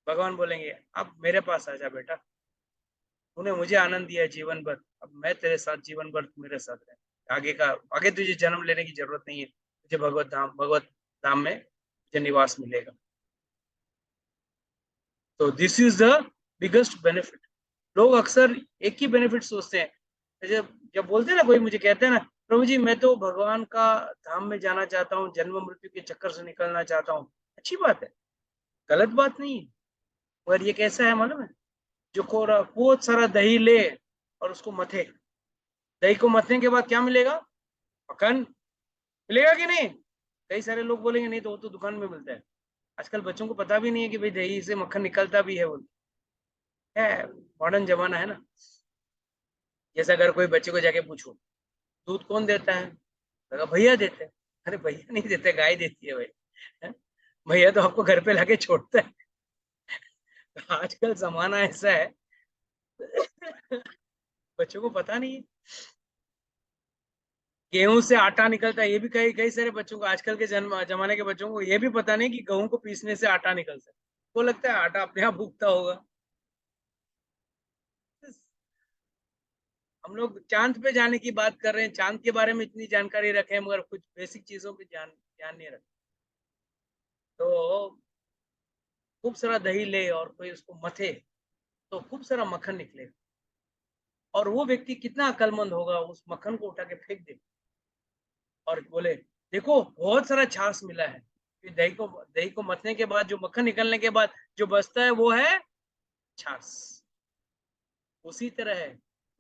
भगवान बोलेंगे अब मेरे पास आ जा बेटा, तूने मुझे आनंद दिया जीवन भर, अब मैं तेरे साथ जीवन भर मेरे साथ रह, आगे तुझे जन्म लेने की जरूरत नहीं है, तुझे भगवत धाम में तुझे निवास मिलेगा। तो this is the biggest benefit. लोग अक्सर एक ही बेनिफिट सोचते हैं। जब जब बोलते हैं ना, कोई मुझे कहते हैं ना प्रभु जी मैं तो भगवान का धाम में जाना चाहता हूँ, जन्म मृत्यु के चक्कर से निकलना चाहता हूँ, अच्छी बात है, गलत बात नहीं है। मगर ये कैसा है मालूम है, जो बहुत सारा दही ले और उसको मथे, दही को मथने के बाद क्या मिलेगा, मक्खन मिलेगा कि नहीं? कई सारे लोग बोलेंगे नहीं तो वो तो दुकान में मिलता है। आजकल बच्चों को पता भी नहीं है कि भाई दही से मक्खन निकलता भी है, वो है मॉडर्न जमाना है ना। जैसे अगर कोई बच्चे को जाके पूछो दूध कौन देता है, लगा भैया देते हैं। अरे भैया नहीं देते, गाय देती है भाई, है? भैया तो आपको घर पे लाके छोड़ता है। आजकल जमाना ऐसा है, बच्चों को पता नहीं है। गेहूं से आटा निकलता है, ये भी कई कई सारे बच्चों को, आजकल के जमाने के बच्चों को ये भी पता नहीं कि गेहूं को पीसने से आटा निकलता है। वो लगता है आटा अपने आप उगता होगा। हम लोग चांद पे जाने की बात कर रहे हैं, चांद के बारे में इतनी जानकारी रखे मगर कुछ बेसिक चीजों पे ध्यान नहीं रखे। तो खूब सारा दही ले और कोई उसको मथे तो खूब सारा मक्खन निकलेगा, और वो व्यक्ति कितना अक्लमंद होगा, उस मक्खन को उठा के फेंक दे और बोले देखो बहुत सारा छाछ मिला है। फिर दही को मथने के बाद जो मक्खन निकलने के बाद जो बचता है वो है छाछ। उसी तरह है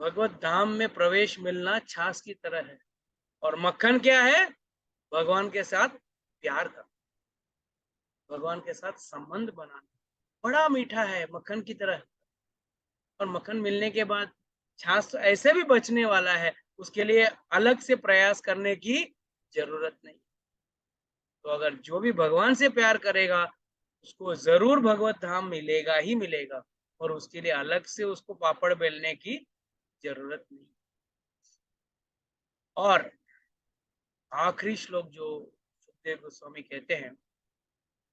भगवत धाम में प्रवेश मिलना छाछ की तरह है, और मक्खन क्या है, भगवान के साथ प्यार का, भगवान के साथ संबंध बनाना। बड़ा मीठा है मक्खन की तरह, और मक्खन मिलने के बाद छाछ तो ऐसे भी बचने वाला है, उसके लिए अलग से प्रयास करने की जरूरत नहीं। तो अगर जो भी भगवान से प्यार करेगा उसको जरूर भगवत धाम मिलेगा ही मिलेगा, और उसके लिए अलग से उसको पापड़ बेलने की जरूरत नहीं। और आखिरी श्लोक जो सुखदेव गोस्वामी कहते हैं,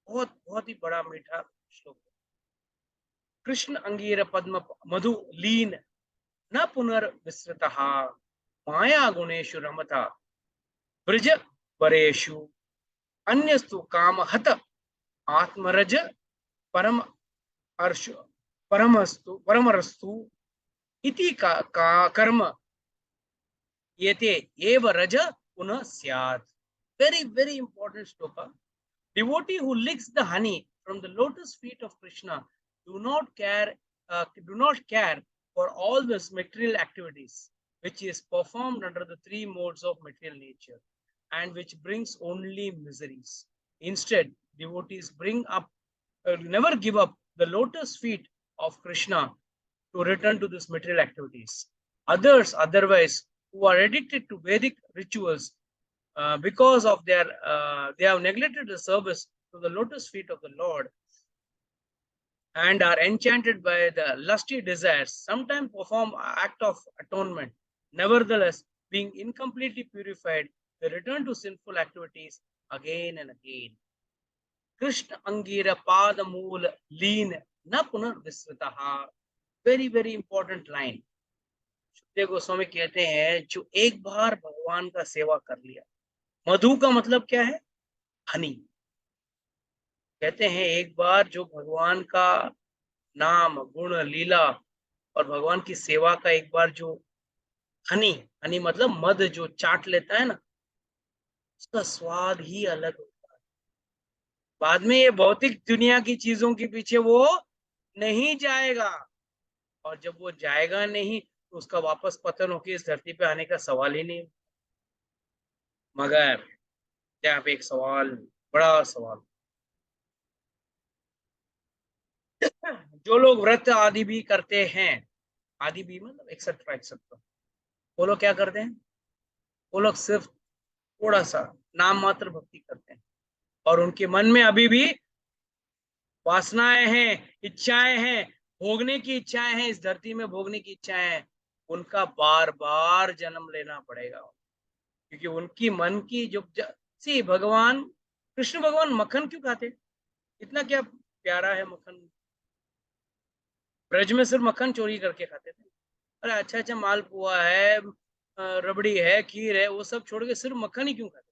बहुत बहुत ही बड़ा मीठा श्लोक। कृष्ण अंगीर पद्म मधु लीन न पुनर्विसृतः माया गुणेषु रमता ब्रज परेषु अन्यस्तु कामहत आत्मरज परम अर्षु परमरस्तु इति का कर्म येते एव रज पुनः स्यात्। Very important shloka. Devotee who licks the honey from the lotus feet of Krishna do not care for all this material activities which is performed under the three modes of material nature and which brings only miseries. Instead, devotees never give up the lotus feet of Krishna to return to these material activities. Others, otherwise, who are addicted to Vedic rituals because of they have neglected the service to the lotus feet of the Lord and are enchanted by the lusty desires, sometimes perform act of atonement. Nevertheless, being incompletely purified, they return to sinful activities again and again. Krishna Angira Pada Mool Leen Na Punar Visritaha. Very important line. Sukhdev Goswami कहते हैं जो एक बार भगवान का सेवा कर लिया, मधु का मतलब क्या है, हनी। कहते हैं एक बार जो भगवान का नाम गुण लीला और भगवान की सेवा का एक बार जो हनी मतलब मध जो चाट लेता है ना, उसका स्वाद ही अलग होता है। बाद में ये भौतिक दुनिया की चीजों के पीछे वो नहीं जाएगा, और जब वो जाएगा नहीं तो उसका वापस पतन होकर इस धरती पे आने का सवाल ही नहीं। मगर यहाँ पे एक सवाल, बड़ा सवाल, जो लोग व्रत आदि भी करते हैं, आदि भी मतलब एक्सेट्रा, वो लोग क्या करते हैं, वो लोग सिर्फ थोड़ा सा नाम मात्र भक्ति करते हैं, और उनके मन में अभी भी वासनाएं हैं, इच्छाएं हैं, भोगने की इच्छाएं हैं, इस धरती में भोगने की इच्छाएं हैं। उनका बार बार जन्म लेना पड़ेगा, क्योंकि उनकी मन की जो भगवान कृष्ण भगवान मक्खन क्यों खाते? इतना क्या प्यारा है मक्खन। ब्रज में सिर्फ मक्खन चोरी करके खाते थे। अरे अच्छा अच्छा मालपुआ है, रबड़ी है, खीर है, वो सब छोड़ के सिर्फ मक्खन ही क्यों खाते?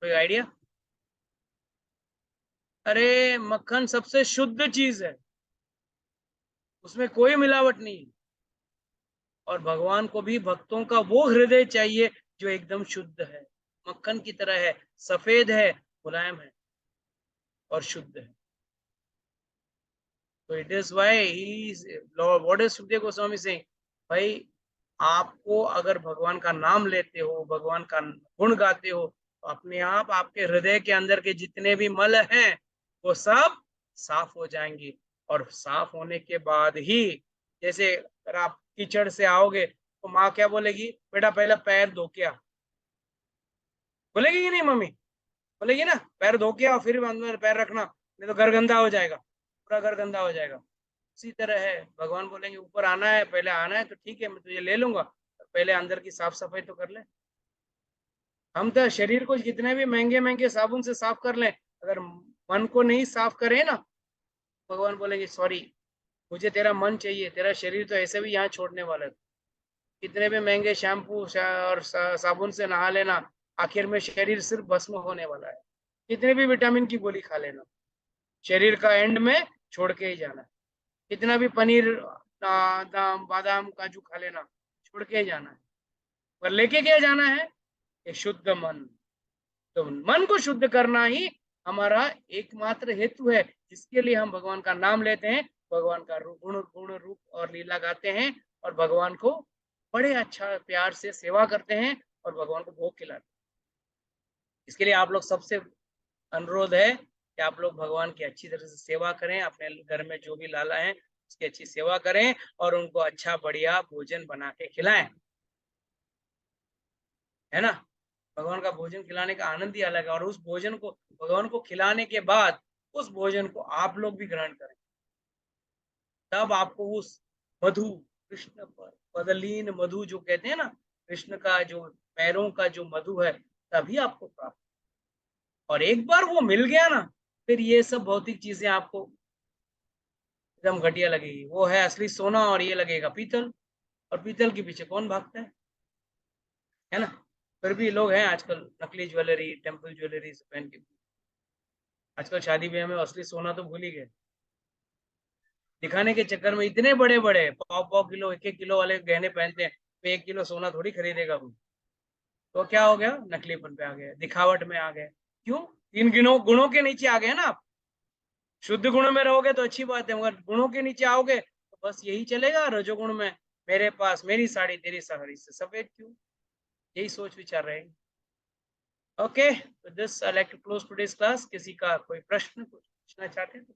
कोई आइडिया? अरे मक्खन सबसे शुद्ध चीज है, उसमें कोई मिलावट नहीं। और भगवान को भी भक्तों का वो हृदय चाहिए जो एकदम शुद्ध है, मक्खन की तरह है, सफेद है, मुलायम है और शुद्ध है। तो it is why what is Sukhdev Goswami Singh, भाई आपको अगर भगवान का नाम लेते हो, भगवान का गुण गाते हो, तो अपने आप आपके हृदय के अंदर के जितने भी मल हैं वो सब साफ हो जाएंगे। और साफ होने के बाद ही, जैसे अगर आप कीचड़ से आओगे तो माँ क्या बोलेगी, बेटा पहले पैर धो के आ, बोलेगी कि नहीं मम्मी? बोलेगी ना, पैर धो के आओ फिर अंदर पैर रखना, नहीं तो घर गंदा हो जाएगा, पूरा घर गंदा हो जाएगा। उसी तरह है, भगवान बोलेंगे ऊपर आना है, पहले आना है तो ठीक है मैं तुझे ले लूंगा, पहले अंदर की साफ सफाई तो कर ले। हम तो शरीर को कितने भी महंगे महंगे साबुन से साफ कर लें, अगर मन को नहीं साफ करें ना, भगवान बोलेंगे सॉरी, मुझे तेरा मन चाहिए, तेरा शरीर तो ऐसे भी यहाँ छोड़ने वाला है। कितने भी महंगे शैम्पू और साबुन से नहा लेना, आखिर में शरीर सिर्फ भस्म होने वाला है। कितने भी विटामिन की गोली खा लेना, शरीर का एंड में छोड़ के ही जाना है। कितना भी पनीर बादाम काजू खा लेना, छोड़ के ही जाना है। पर लेके क्या जाना है? एक शुद्ध मन। तो मन को शुद्ध करना ही हमारा एकमात्र हेतु है, जिसके लिए हम भगवान का नाम लेते हैं, भगवान का गुण गुण रूप और लीला गाते हैं, और भगवान को बड़े अच्छा प्यार से सेवा करते हैं और भगवान को भोग खिलाते हैं। इसके लिए आप लोग सबसे अनुरोध है कि आप लोग भगवान की अच्छी तरह से सेवा करें, अपने घर में जो भी लाला है उसकी अच्छी सेवा करें और उनको अच्छा बढ़िया भोजन बना के खिलाएं, है ना। भगवान का भोजन खिलाने का आनंद ही अलग है। और उस भोजन को भगवान को खिलाने के बाद उस भोजन को आप लोग भी ग्रहण करें, तब आपको उस मधु, कृष्ण पदलीन मधु जो कहते हैं ना, कृष्ण का जो पैरों का जो मधु है, तभी आपको प्राप्त। और एक बार वो मिल गया ना, फिर ये सब भौतिक चीजें आपको एकदम घटिया लगेगी। वो है असली सोना और ये लगेगा पीतल, और पीतल के पीछे कौन भागता है ना। फिर भी लोग हैं आजकल नकली ज्वेलरी, टेम्पल ज्वेलरी पहन के, आजकल शादी ब्याह में असली सोना तो भूल ही गए। दिखाने के चक्कर में इतने बड़े बड़े पाव पाव किलो, एक एक किलो वाले गहने पहनते हैं, तो 1 किलो सोना थोड़ी खरीदेगा कोई। तो क्या हो गया? नकलीपन पे आ गया, दिखावट में आ गए। क्यों? 3 गुणों के नीचे आ गए ना आप। शुद्ध गुण में रहोगे तो अच्छी बात है, मगर गुणों के नीचे आओगे तो बस यही चलेगा रजोगुण में, मेरे पास मेरी साड़ी तेरी साड़ी से सफेद क्यों, यही सोच विचार रहेगी। ओके, तो this I like to close today's class. किसी का कोई प्रश्न कुछ पूछना चाहते हैं तो